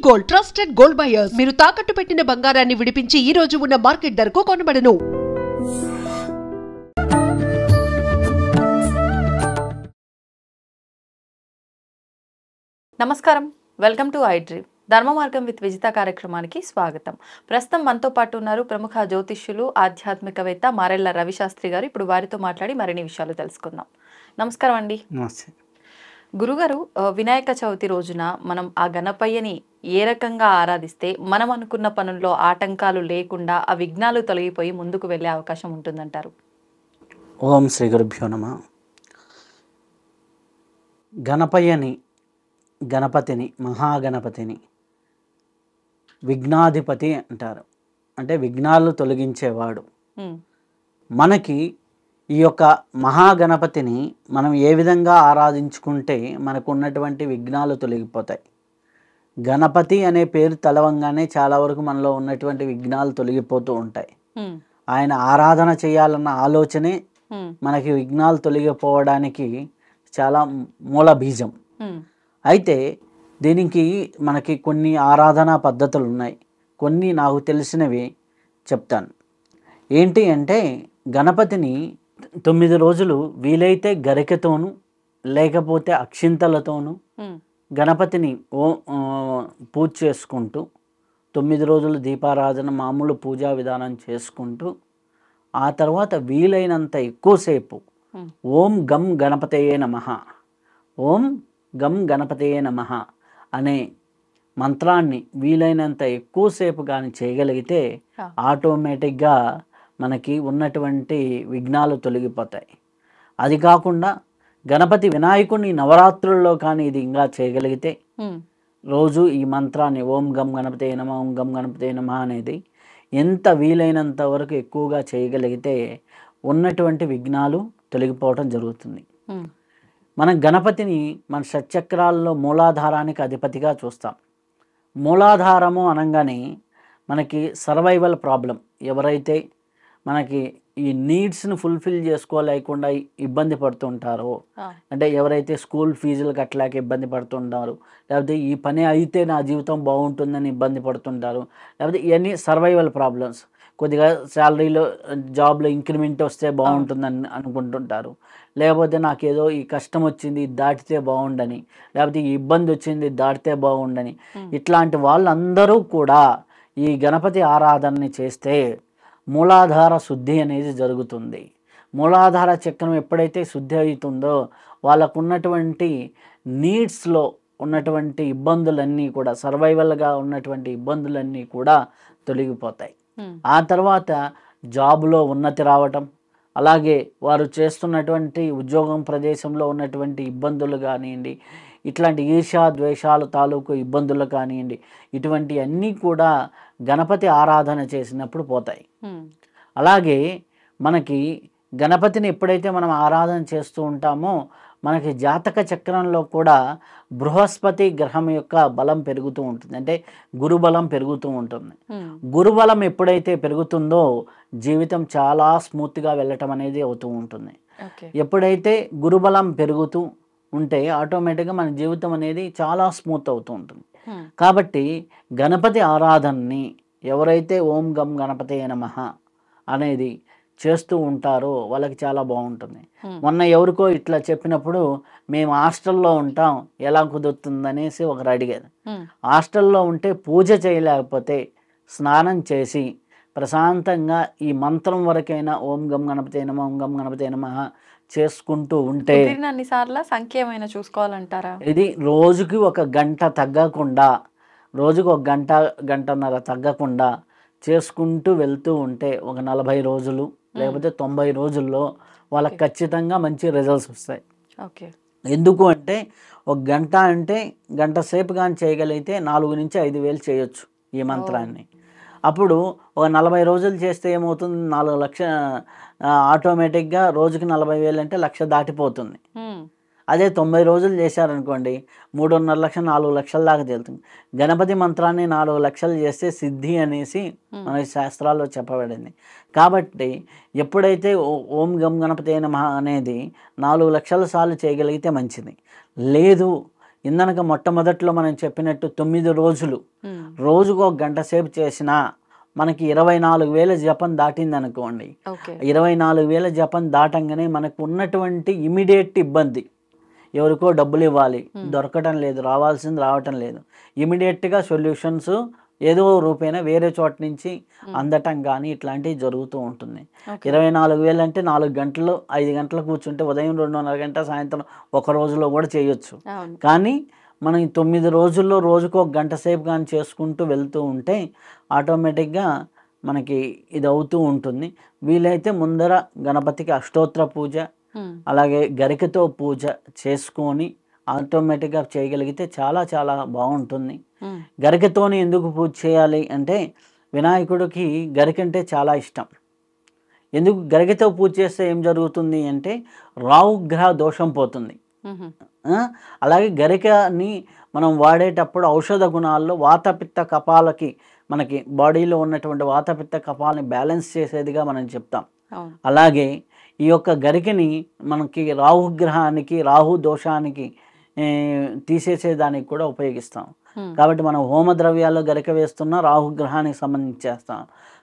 Gold, trusted gold buyers. మీరు తాకట్టు పెట్టిన బంగారాన్ని విడిపించి ఈ రోజు ఉన్న మార్కెట్ ధరకు కొనబడను. నమస్కారం, వెల్కమ్ టు ఐడ్రీమ్. ధర్మ మార్గం విత్ విజిత కార్యక్రమానికి స్వాగతం. ప్రస్తుతం మనతో పాటు ఉన్నారు ప్రముఖ జ్యోతిష్యులు, ఆధ్యాత్మికవేత్త మారెళ్ల రవిశాస్త్రి గారు. ఇప్పుడు వారితో మాట్లాడి మరిన్ని విషయాలు తెలుసుకుందాం. నమస్కారం అండి. నమస్తే గురుగారు, వినాయక చవితి రోజున మనం ఆ గణపయ్యని ఏ రకంగా ఆరాధిస్తే మనం అనుకున్న పనుల్లో ఆటంకాలు లేకుండా ఆ విఘ్నాలు తొలగిపోయి ముందుకు వెళ్ళే అవకాశం ఉంటుందంటారు? ఓం శ్రీ గురుభ్యో నమః. గణపతిని మహాగణపతిని విఘ్నాధిపతి అంటారు. అంటే విఘ్నాలు తొలగించేవాడు. మనకి ఈ యొక్క మహాగణపతిని మనం ఏ విధంగా ఆరాధించుకుంటే మనకు ఉన్నటువంటి విఘ్నాలు తొలగిపోతాయి. గణపతి అనే పేరు తలవంగానే చాలా వరకు మనలో ఉన్నటువంటి విఘ్నాలు తొలగిపోతూ ఉంటాయి. ఆయన ఆరాధన చేయాలన్న ఆలోచనే మనకి విఘ్నాలు తొలగిపోవడానికి చాలా మూల బీజం. అయితే దీనికి మనకి కొన్ని ఆరాధనా పద్ధతులు ఉన్నాయి. కొన్ని నాకు తెలిసినవి చెప్తాను. ఏంటి అంటే, గణపతిని 9 రోజులు వీలైతే గరికతోనూ లేకపోతే అక్షింతలతోనూ గణపతిని పూజ చేసుకుంటూ 9 రోజులు దీపారాధన మామూలు పూజా విధానం చేసుకుంటూ ఆ తర్వాత వీలైనంత ఎక్కువసేపు ఓం గం గణపతయే నమః, ఓం గం గణపతయే నమః అనే మంత్రాన్ని వీలైనంత ఎక్కువసేపు కానీ చేయగలిగితే ఆటోమేటిక్గా మనకి ఉన్నటువంటి విఘ్నాలు తొలగిపోతాయి. అది కాకుండా గణపతి వినాయకుడిని నవరాత్రుల్లో కానీ ఇది ఇంకా చేయగలిగితే రోజు ఈ మంత్రాన్ని ఓం గం గణపతయే నమః, ఓం గం గణపతయే నమః అనేది ఎంత వీలైనంత వరకు ఎక్కువగా చేయగలిగితే ఉన్నటువంటి విఘ్నాలు తొలగిపోవటం జరుగుతుంది. మనం గణపతిని మన షట్చక్రాల్లో మూలాధారానికి అధిపతిగా చూస్తాం. మూలాధారము అనగానే మనకి సర్వైవల్ ప్రాబ్లం. ఎవరైతే మనకి ఈ నీడ్స్ని ఫుల్ఫిల్ చేసుకోలేకుండా ఇబ్బంది పడుతుంటారో, అంటే ఎవరైతే స్కూల్ ఫీజులు కట్టలేక ఇబ్బంది పడుతుంటారో, లేకపోతే ఈ పని అయితే నా జీవితం బాగుంటుందని ఇబ్బంది పడుతుంటారు, లేకపోతే ఇవన్నీ సర్వైవల్ ప్రాబ్లమ్స్. కొద్దిగా శాలరీలో జాబ్లో ఇంక్రిమెంట్ వస్తే బాగుంటుందని అనుకుంటుంటారు, లేకపోతే నాకేదో ఈ కష్టం వచ్చింది దాటితే బాగుండని, లేకపోతే ఈ ఇబ్బంది వచ్చింది దాటితే బాగుండని, ఇట్లాంటి వాళ్ళందరూ కూడా ఈ గణపతి ఆరాధనని చేస్తే మూలాధార శుద్ధి అనేది జరుగుతుంది. మూలాధార చక్రం ఎప్పుడైతే శుద్ధి అవుతుందో వాళ్ళకు ఉన్నటువంటి నీడ్స్లో ఉన్నటువంటి ఇబ్బందులన్నీ కూడా, సర్వైవల్గా ఉన్నటువంటి ఇబ్బందులన్నీ కూడా తొలగిపోతాయి. ఆ తర్వాత జాబులో ఉన్నతి రావటం, అలాగే వారు చేస్తున్నటువంటి ఉద్యోగం ప్రదేశంలో ఉన్నటువంటి ఇబ్బందులు కానివ్వండి, ఇట్లాంటి ఈర్ష్యా ద్వేషాలు తాలూకు ఇబ్బందులు కానివ్వండి, ఇటువంటి అన్నీ కూడా గణపతి ఆరాధన చేసినప్పుడు పోతాయి. అలాగే మనకి గణపతిని ఎప్పుడైతే మనం ఆరాధన చేస్తూ ఉంటామో మనకి జాతక చక్రంలో కూడా బృహస్పతి గ్రహం యొక్క బలం పెరుగుతూ ఉంటుంది. అంటే గురుబలం పెరుగుతూ ఉంటుంది. గురుబలం ఎప్పుడైతే పెరుగుతుందో జీవితం చాలా స్మూత్గా వెళ్ళటం అనేది అవుతూ ఉంటుంది. ఎప్పుడైతే గురుబలం పెరుగుతూ ఉంటే ఆటోమేటిక్గా మన జీవితం అనేది చాలా స్మూత్ అవుతూ ఉంటుంది. కాబట్టి గణపతి ఆరాధనని ఎవరైతే ఓం గం గణపతయే నమః అనేది చేస్తూ ఉంటారో వాళ్ళకి చాలా బాగుంటుంది. మొన్న ఎవరికో ఇట్లా చెప్పినప్పుడు, మేము హాస్టల్లో ఉంటాం ఎలా కుదురుతుందనేసి ఒకరు అడిగారు. హాస్టల్లో ఉంటే పూజ చేయలేకపోతే స్నానం చేసి ప్రశాంతంగా ఈ మంత్రం వరకైనా ఓం గం గణపతయే నమః, ఓం గం గణపతయే నమః చేసుకుంటూ ఉంటే అన్నిసార్లు సంఖ్యమైన చూసుకోవాలంటారా? ఇది రోజుకి 1 గంట తగ్గకుండా, రోజుకి 1 గంట గంటన్నర తగ్గకుండా చేసుకుంటూ వెళ్తూ ఉంటే ఒక 40 రోజులు లేకపోతే 90 రోజుల్లో వాళ్ళకి ఖచ్చితంగా మంచి రిజల్ట్స్ వస్తాయి. ఎందుకు అంటే 1 గంట అంటే గంట సేపు కానీ చేయగలిగితే 4 నుంచి 5 వేలు చేయొచ్చు ఈ మంత్రాన్ని. అప్పుడు ఒక 40 రోజులు చేస్తే ఏమవుతుంది, 4 లక్షల ఆటోమేటిక్గా రోజుకి 40,000 అంటే 1,00,000 దాటిపోతుంది. అదే 90 రోజులు చేశారనుకోండి 3.5 లక్షలు 4 లక్షల దాకా తేలుతుంది. గణపతి మంత్రాన్ని 4 లక్షలు చేస్తే సిద్ధి అనేసి మన శాస్త్రాల్లో చెప్పబడింది. కాబట్టి ఎప్పుడైతే ఓం గం గణపతయే నమః అనేది 4 లక్షల సార్లు చేయగలిగితే మంచిది. లేదు ఇందనక మొట్టమొదట్లో మనం చెప్పినట్టు 9 రోజులు రోజుకు 1 గంట సేపు చేసినా మనకి 24,000 జపం దాటింది అనుకోండి. 24,000 జపం దాటంగానే మనకు ఉన్నటువంటి ఇమీడియట్ ఇబ్బంది, ఎవరికో డబ్బులు ఇవ్వాలి, దొరకటం లేదు, రావాల్సింది రావటం లేదు, ఇమీడియట్గా సొల్యూషన్స్ ఏదో రూపేణా వేరే చోట నుంచి అందటం కానీ ఇట్లాంటివి జరుగుతూ ఉంటుంది. 24,000 అంటే 4 గంటలు 5 గంటలు కూర్చుంటే ఉదయం 2.5 గంట, సాయంత్రం ఒక రోజులో కూడా చేయొచ్చు. కానీ మనం ఈ 9 రోజుల్లో రోజుకు 1 గంట సేపు కానీ చేసుకుంటూ వెళ్తూ ఉంటే ఆటోమేటిక్గా మనకి ఇది అవుతూ ఉంటుంది. వీలైతే ముందర గణపతికి అష్టోత్తర పూజ, అలాగే గరికతో పూజ చేసుకొని ఆటోమేటిక్గా చేయగలిగితే చాలా చాలా బాగుంటుంది. గరికతోని ఎందుకు పూజ చేయాలి అంటే వినాయకుడికి గరిక అంటే చాలా ఇష్టం. ఎందుకు గరికతో పూజ చేస్తే ఏం జరుగుతుంది అంటే రాహుగ్రహ దోషం పోతుంది. అలాగే గరికని మనం వాడేటప్పుడు ఔషధ గుణాల్లో వాతపిత్త కపాలకి మనకి బాడీలో ఉన్నటువంటి వాతపిత్త కపాలని బ్యాలెన్స్ చేసేదిగా మనం చెప్తాం. అలాగే ఈ యొక్క గరికని మనకి రాహుగ్రహానికి రాహు దోషానికి తీసేసేదానికి కూడా ఉపయోగిస్తాం. కాబట్టి మనం హోమ ద్రవ్యాల్లో గరిక వేస్తున్న రాహుగ్రహానికి సంబంధించి చేస్తాం.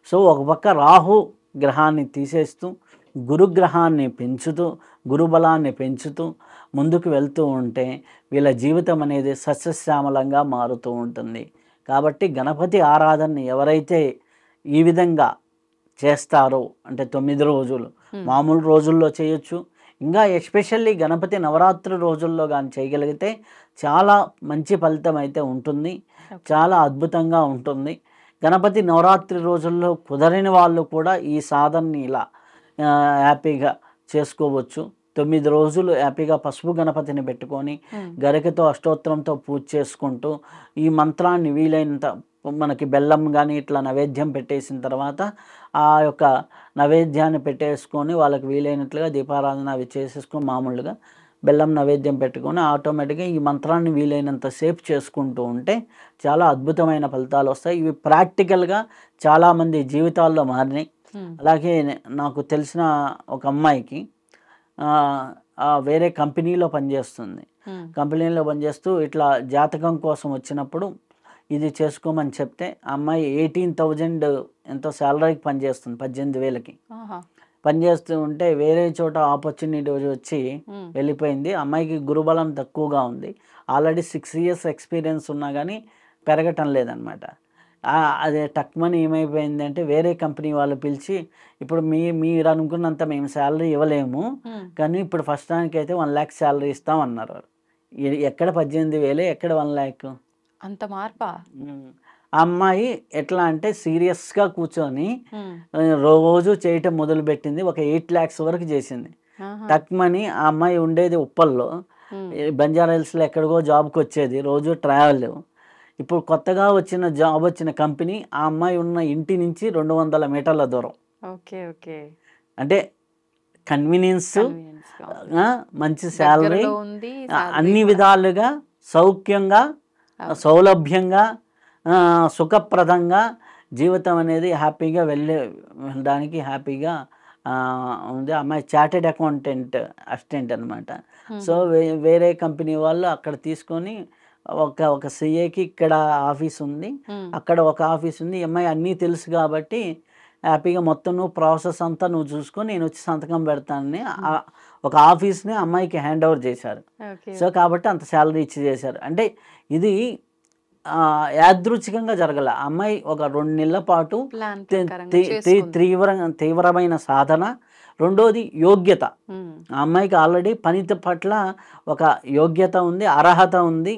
సో ఒక పక్క రాహు గ్రహాన్ని తీసేస్తూ గురుగ్రహాన్ని పెంచుతూ గురుబలాన్ని పెంచుతూ ముందుకు వెళ్తూ ఉంటే వీళ్ళ జీవితం అనేది సస్యశ్యామలంగా మారుతూ ఉంటుంది. కాబట్టి గణపతి ఆరాధనని ఎవరైతే ఈ విధంగా చేస్తారో అంటే 9 రోజులు మామూలు రోజుల్లో చేయొచ్చు, ఇంకా ఎస్పెషల్లీ గణపతి నవరాత్రి రోజుల్లో కానీ చేయగలిగితే చాలా మంచి ఫలితం అయితే ఉంటుంది, చాలా అద్భుతంగా ఉంటుంది. గణపతి నవరాత్రి రోజుల్లో కుదరని వాళ్ళు కూడా ఈ సాధనని ఇలా హ్యాపీగా చేసుకోవచ్చు. 9 రోజులు హ్యాపీగా పసుపు గణపతిని పెట్టుకొని గరికతో అష్టోత్తరంతో పూజ చేసుకుంటూ ఈ మంత్రాన్ని వీలైనంత మనకి బెల్లం కానీ ఇట్లా నైవేద్యం పెట్టేసిన తర్వాత ఆ యొక్క నైవేద్యాన్ని పెట్టేసుకొని వాళ్ళకి వీలైనట్లుగా దీపారాధన అవి చేసేసుకొని మామూలుగా బెల్లం నైవేద్యం పెట్టుకొని ఆటోమేటిక్గా ఈ మంత్రాన్ని వీలైనంత సేపు చేసుకుంటూ ఉంటే చాలా అద్భుతమైన ఫలితాలు వస్తాయి. ఇవి ప్రాక్టికల్గా చాలామంది జీవితాల్లో మారినాయి. అలాగే నాకు తెలిసిన ఒక అమ్మాయికి వేరే కంపెనీలో పనిచేస్తుంది. కంపెనీలో పనిచేస్తూ ఇట్లా జాతకం కోసం వచ్చినప్పుడు ఇది చేసుకోమని చెప్తే అమ్మాయి 18,000 ఎంతో శాలరీకి పనిచేస్తుంది, 18,000కి పనిచేస్తూ ఉంటే వేరే చోట ఆపర్చునిటీ వచ్చి వెళ్ళిపోయింది. అమ్మాయికి గురుబలం తక్కువగా ఉంది, ఆల్రెడీ 6 years ఎక్స్పీరియన్స్ ఉన్నా కానీ పెరగటం లేదనమాట. అదే టక్మని ఏమైపోయింది అంటే వేరే కంపెనీ వాళ్ళు పిలిచి ఇప్పుడు మీరు అనుకున్నంత మేము శాలరీ ఇవ్వలేము, కానీ ఇప్పుడు ఫస్ట్ దానికి అయితే 1 lakh శాలరీ ఇస్తామన్నారు. ఎక్కడ 18,000 ఎక్కడ 1 lakh? అంత మార్పా? ఆ అమ్మాయి ఎట్లా అంటే సీరియస్గా కూర్చొని రోజు చేయటం మొదలుపెట్టింది. ఒక 8 lakhs వరకు చేసింది. టక్మని ఆ అమ్మాయి ఉండేది ఉప్పల్లో, బంజారా హిల్స్లో ఎక్కడికో జాబ్కి వచ్చేది, రోజు ట్రావెల్. ఇప్పుడు కొత్తగా వచ్చిన కంపెనీ ఆ అమ్మాయి ఉన్న ఇంటి నుంచి 200 మీటర్ల దూరం. అంటే కన్వీనియన్స్, మంచి శాలరీ, అన్ని విధాలుగా సౌఖ్యంగా సౌలభ్యంగా సుఖప్రదంగా జీవితం అనేది హ్యాపీగా వెళ్ళడానికి హ్యాపీగా ఉంది. అమ్మాయి చార్టెడ్ అసిస్టెంట్ అనమాట. సో వేరే కంపెనీ వాళ్ళు అక్కడ తీసుకొని ఒక సిఏకి ఇక్కడ ఆఫీస్ ఉంది, అక్కడ ఒక ఆఫీస్ ఉంది. అమ్మాయి అన్నీ తెలుసు కాబట్టి హ్యాపీగా మొత్తం నువ్వు ప్రాసెస్ అంతా నువ్వు చూసుకొని నేను వచ్చి సంతకం పెడతానని ఒక ఆఫీస్ని అమ్మాయికి హ్యాండ్ ఓవర్ చేశారు. సో కాబట్టి అంత శాలరీ ఇచ్చి చేశారు. అంటే ఇది యాదృచ్ఛికంగా జరగల. అమ్మాయి ఒక 2 నెలల పాటు తీవ్రమైన సాధన, రెండోది యోగ్యత. ఆ అమ్మాయికి ఆల్రెడీ పని పట్ల ఒక యోగ్యత ఉంది, అర్హత ఉంది,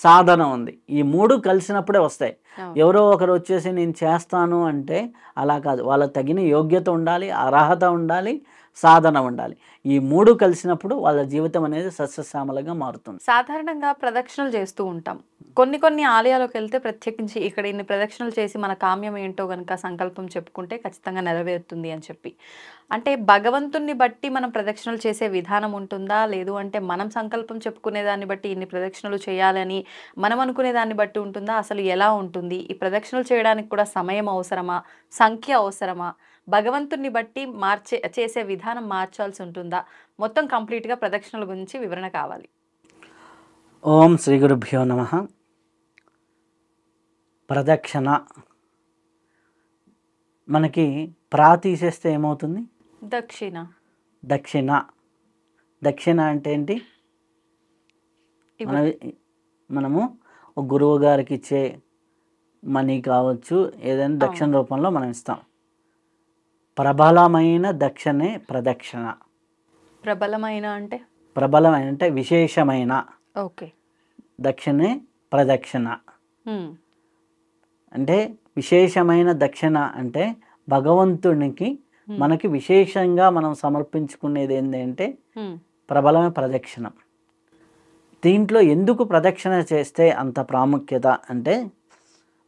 సాధన ఉంది. ఈ 3 కలిసినప్పుడే వస్తాయి. ఎవరో ఒకరు వచ్చేసి నేను చేస్తాను అంటే అలా కాదు. వాళ్ళకి తగిన యోగ్యత ఉండాలి, అర్హత ఉండాలి, సాధన ఉండాలి. ఈ 3 కలిసినప్పుడు వాళ్ళ జీవితం అనేది సస్యశ్యామలంగా మారుతుంది. సాధారణంగా ప్రదక్షిణలు చేస్తూ ఉంటాం. కొన్ని ఆలయాలకు వెళ్తే ప్రత్యేకించి ఇక్కడ ఇన్ని ప్రదక్షిణలు చేసి మన కామ్యం ఏంటో కనుక సంకల్పం చెప్పుకుంటే ఖచ్చితంగా నెరవేరుతుంది అని చెప్పి, అంటే భగవంతుణ్ణి బట్టి మనం ప్రదక్షిణలు చేసే విధానం ఉంటుందా, లేదు అంటే మనం సంకల్పం చెప్పుకునే దాన్ని బట్టి ఇన్ని ప్రదక్షిణలు చేయాలని మనం అనుకునే దాన్ని బట్టి ఉంటుందా, అసలు ఎలా ఉంటుంది? ఈ ప్రదక్షిణలు చేయడానికి కూడా సమయం అవసరమా, సంఖ్య అవసరమా, భగవంతుణ్ణి బట్టి చేసే విధానం మార్చాల్సి ఉంటుందా? మొత్తం కంప్లీట్గా ప్రదక్షిణల గురించి వివరణ కావాలి. ఓం శ్రీ గురుభ్యో నమ. ప్రదక్షిణ మనకి తీసేస్తే ఏమవుతుంది? దక్షిణ. దక్షిణ. దక్షిణ అంటే ఏంటి? మనము ఒక గురువు గారికి ఇచ్చే మనీ కావచ్చు, ఏదైనా దక్షిణ రూపంలో మనం ఇస్తాం. ప్రబలమైన దక్షిణే ప్రదక్షిణ. ప్రబలమైన అంటే? ప్రబలమైన అంటే విశేషమైన. ఓకే. దక్షిణే ప్రదక్షిణ అంటే విశేషమైన దక్షిణ అంటే భగవంతునికి మనకి విశేషంగా మనం సమర్పించుకునేది ఏంటంటే ప్రబలమైన ప్రదక్షిణం. దీంట్లో ఎందుకు ప్రదక్షిణ చేస్తే అంత ప్రాముఖ్యత అంటే,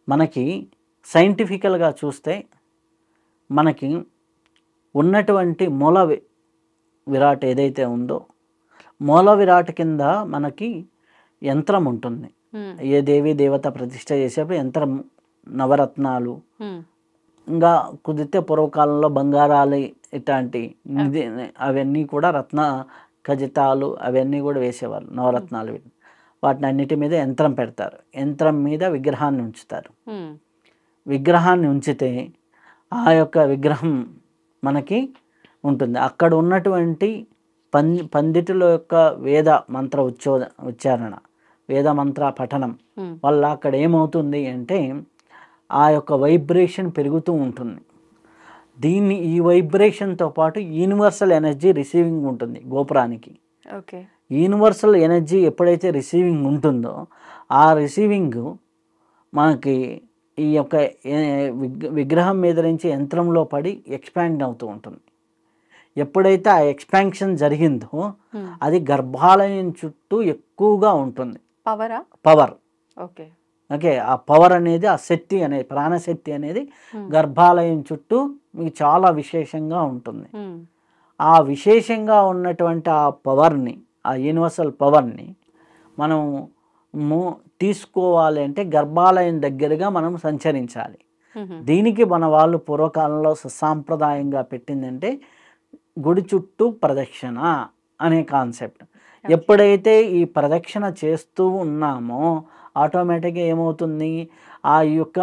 మనకి సైంటిఫికల్గా చూస్తే మనకి ఉన్నటువంటి మూల విరాట్ ఏదైతే ఉందో, మూల విరాట్ కింద మనకి యంత్రం ఉంటుంది. ఏ దేవి దేవత ప్రతిష్ట చేసేప్పుడు యంత్రం, నవరత్నాలు, ఇంకా కుదిరితే పూర్వకాలంలో బంగారాలు ఇట్లాంటి అవన్నీ కూడా రత్న ఖజితాలు అవన్నీ కూడా వేసేవాళ్ళు, నవరత్నాలు. వాటిని అన్నిటి మీద యంత్రం పెడతారు. యంత్రం మీద విగ్రహాన్ని ఉంచుతారు. విగ్రహాన్ని ఉంచితే ఆ యొక్క విగ్రహం మనకి ఉంటుంది. అక్కడ ఉన్నటువంటి పండితుల యొక్క వేద మంత్ర ఉచ్చారణ, వేద మంత్ర పఠనం వల్ల అక్కడ ఏమవుతుంది అంటే ఆ యొక్క వైబ్రేషన్ పెరుగుతూ ఉంటుంది. ఈ వైబ్రేషన్తో పాటు యూనివర్సల్ ఎనర్జీ రిసీవింగ్ ఉంటుంది గోపురానికి. ఓకే. యూనివర్సల్ ఎనర్జీ ఎప్పుడైతే రిసీవింగ్ ఉంటుందో ఆ రిసీవింగ్ మనకి ఈ యొక్క విగ్రహం మీద నుంచి యంత్రంలో పడి ఎక్స్పాండ్ అవుతూ ఉంటుంది. ఎప్పుడైతే ఆ ఎక్స్పాన్షన్ జరిగిందో అది గర్భాలయం చుట్టూ ఎక్కువగా ఉంటుంది. పవర్. ఓకే. ఓకే. ఆ పవర్ అనేది, ఆ శక్తి అనేది, ప్రాణశక్తి అనేది గర్భాలయం చుట్టూ మీకు చాలా విశేషంగా ఉంటుంది. ఆ విశేషంగా ఉన్నటువంటి ఆ పవర్ని, ఆ యూనివర్సల్ పవర్ని మనం తీసుకోవాలి అంటే గర్భాలయం దగ్గరగా మనం సంచరించాలి. దీనికి మన వాళ్ళు పూర్వకాలంలో సుసాంప్రదాయంగా పెట్టిందంటే గుడి చుట్టూ ప్రదక్షిణ అనే కాన్సెప్ట్. ఎప్పుడైతే ఈ ప్రదక్షిణ చేస్తూ ఉన్నామో ఆటోమేటిక్గా ఏమవుతుంది, ఆ యొక్క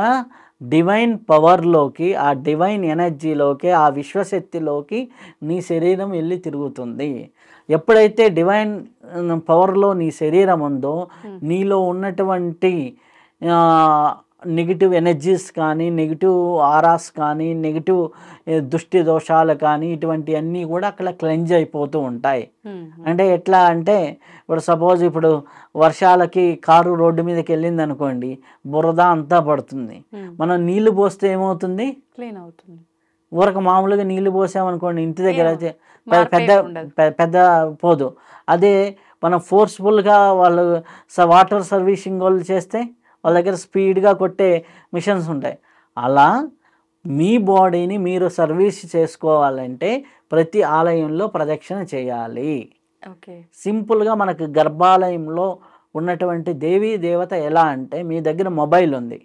డివైన్ పవర్లోకి, ఆ డివైన్ ఎనర్జీలోకి, ఆ విశ్వశక్తిలోకి నీ శరీరం వెళ్ళి తిరుగుతుంది. ఎప్పుడైతే డివైన్ పవర్లో నీ శరీరం ఉందో నీలో ఉన్నటువంటి నెగిటివ్ ఎనర్జీస్ కానీ, నెగిటివ్ ఆరాస్ కానీ, నెగిటివ్ దృష్టి దోషాలు కానీ, ఇటువంటి అన్నీ కూడా అక్కడ క్లెంజ్ అయిపోతూ ఉంటాయి. అంటే ఎట్లా అంటే, ఇప్పుడు సపోజ్ ఇప్పుడు వర్షాలకి కారు రోడ్డు మీదకి వెళ్ళింది అనుకోండి, బురద అంతా పడుతుంది. మనం నీళ్లు పోస్తే ఏమవుతుంది? క్లీన్ అవుతుంది. ఊరక మామూలుగా నీళ్లు పోసామనుకోండి ఇంటి దగ్గర అయితే పెద్ద పోదు. అదే మనం ఫోర్స్ఫుల్గా వాళ్ళు వాటర్ సర్వీసింగ్ వాళ్ళు చేస్తే వాళ్ళ దగ్గర స్పీడ్గా కొట్టే మిషన్స్ ఉంటాయి. అలా మీ బాడీని మీరు సర్వీస్ చేసుకోవాలంటే ప్రతి ఆలయంలో ప్రదక్షిణ చేయాలి. ఓకే. సింపుల్గా మనకు గర్భాలయంలో ఉన్నటువంటి దేవీ దేవత ఎలా అంటే, మీ దగ్గర మొబైల్ ఉంది,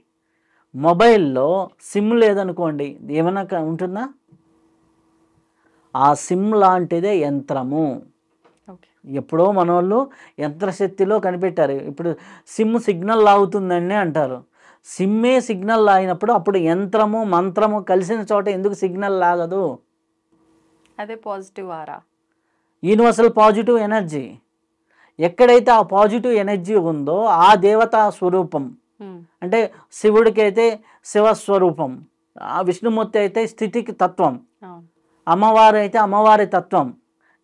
మొబైల్లో సిమ్ లేదనుకోండి ఏమైనా ఉంటుందా? ఆ సిమ్ లాంటిదే యంత్రము. ఎప్పుడో మన వాళ్ళు యంత్రశక్తిలో కనిపెట్టారు. ఇప్పుడు సిమ్ సిగ్నల్ లాగుతుందని అంటారు. సిమ్మే సిగ్నల్ లాగినప్పుడు అప్పుడు యంత్రము మంత్రము కలిసిన చోట ఎందుకు సిగ్నల్ లాగదు? అదే positive aura, universal positive energy. ఎక్కడైతే ఆ పాజిటివ్ ఎనర్జీ ఉందో ఆ దేవతా స్వరూపం. అంటే శివుడికి అయితే శివస్వరూపం, విష్ణుమూర్తి అయితే స్థితికి తత్వం, అమ్మవారు అయితే అమ్మవారి తత్వం,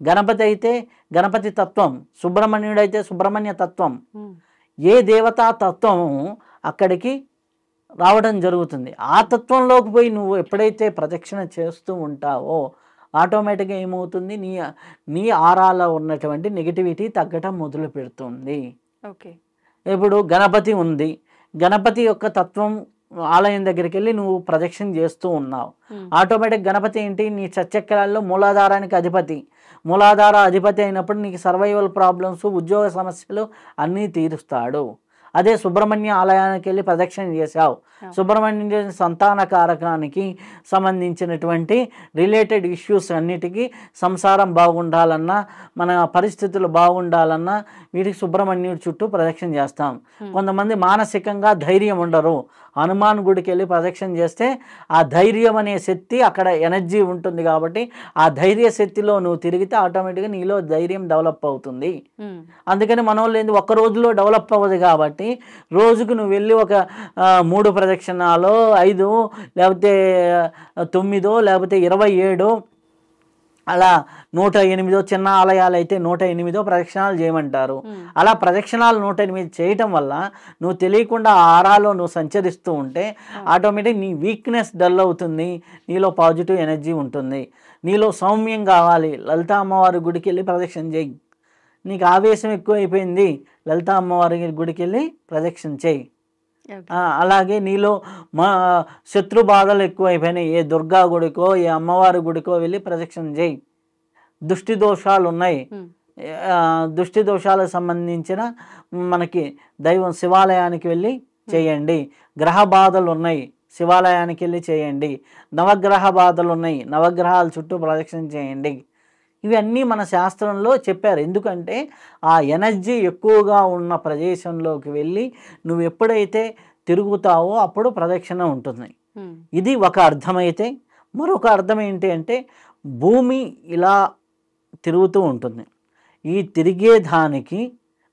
గణపతి అయితే గణపతి తత్వం, సుబ్రహ్మణ్యుడు అయితే సుబ్రహ్మణ్య తత్వం. ఏ దేవతా తత్వం అక్కడికి రావడం జరుగుతుంది. ఆ తత్వంలోకి పోయి నువ్వు ఎప్పుడైతే ప్రదక్షిణ చేస్తూ ఉంటావో ఆటోమేటిక్గా ఏమవుతుంది, నీ ఆరాలో ఉన్నటువంటి నెగిటివిటీ తగ్గటం మొదలు పెడుతుంది. ఓకే. ఇప్పుడు గణపతి ఉంది, గణపతి యొక్క తత్వం ఆలయం దగ్గరికి వెళ్ళి నువ్వు ప్రదక్షిణ చేస్తూ ఉన్నావు. ఆటోమేటిక్ గణపతి ఏంటి, నీ చక్రాల్లో మూలాధారానికి అధిపతి. మూలాధార అధిపతి అయినప్పుడు నీకు సర్వైవల్ ప్రాబ్లమ్స్, ఉద్యోగ సమస్యలు అన్నీ తీరుస్తాడు. అదే సుబ్రహ్మణ్య ఆలయానికి వెళ్ళి ప్రదక్షిణ చేసావు, సుబ్రహ్మణ్య సంతాన కారకానికి సంబంధించినటువంటి రిలేటెడ్ ఇష్యూస్ అన్నిటికీ సంసారం బాగుండాలన్నా, మన పరిస్థితులు బాగుండాలన్నా వీటికి సుబ్రహ్మణ్యుడి చుట్టూ ప్రదక్షిణ చేస్తాం. కొంతమంది మానసికంగా ధైర్యం ఉండరు, హనుమాన్ గుడికి వెళ్ళి ప్రదక్షిణ చేస్తే ఆ ధైర్యం అనే శక్తి, అక్కడ ఎనర్జీ ఉంటుంది కాబట్టి ఆ ధైర్య శక్తిలో నువ్వు తిరిగితే ఆటోమేటిక్గా నీలో ధైర్యం డెవలప్ అవుతుంది. అందుకని మన వాళ్ళు ఏంది ఒక్క రోజులో డెవలప్ అవ్వదు కాబట్టి రోజుకు నువ్వు వెళ్ళి ఒక 3 ప్రదక్షిణాలు, 5 లేకపోతే 9 లేకపోతే 27 అలా 108 చిన్న ఆలయాలు అయితే 108 ప్రదక్షిణాలు చేయమంటారు. అలా ప్రదక్షిణాలు 108 చేయటం వల్ల నువ్వు తెలియకుండా ఆ ఆరాలో నువ్వు సంచరిస్తూ ఉంటే ఆటోమేటిక్ నీ వీక్నెస్ డల్ అవుతుంది, నీలో పాజిటివ్ ఎనర్జీ ఉంటుంది. నీలో సౌమ్యం కావాలి, లలితా అమ్మవారి గుడికి వెళ్ళి ప్రదక్షిణ చేయి. నీకు ఆవేశం ఎక్కువ అయిపోయింది, లలితా అమ్మవారి గుడికి వెళ్ళి ప్రదక్షిణ చేయి. అలాగే నీలో శత్రు బాధలు ఎక్కువ అయిపోయినాయి, ఏ దుర్గా గుడికో ఏ అమ్మవారి గుడికో వెళ్ళి ప్రదక్షిణ చేయి. దృష్టి దోషాలు ఉన్నాయి, దృష్టి దోషాలకు సంబంధించిన మనకి దైవం శివాలయానికి వెళ్ళి చేయండి. గ్రహ బాధలు ఉన్నాయి, శివాలయానికి వెళ్ళి చేయండి. నవగ్రహ బాధలు ఉన్నాయి, నవగ్రహాల చుట్టూ ప్రదక్షిణ చేయండి. ఇవన్నీ మన శాస్త్రంలో చెప్పారు. ఎందుకంటే ఆ ఎనర్జీ ఎక్కువగా ఉన్న ప్రదేశంలోకి వెళ్ళి నువ్వు ఎప్పుడైతే తిరుగుతావో అప్పుడు ప్రదక్షిణ ఉంటుంది. ఇది ఒక అర్థమైతే, మరొక అర్థం ఏంటి అంటే భూమి ఇలా తిరుగుతూ ఉంటుంది. ఈ తిరిగే దానికి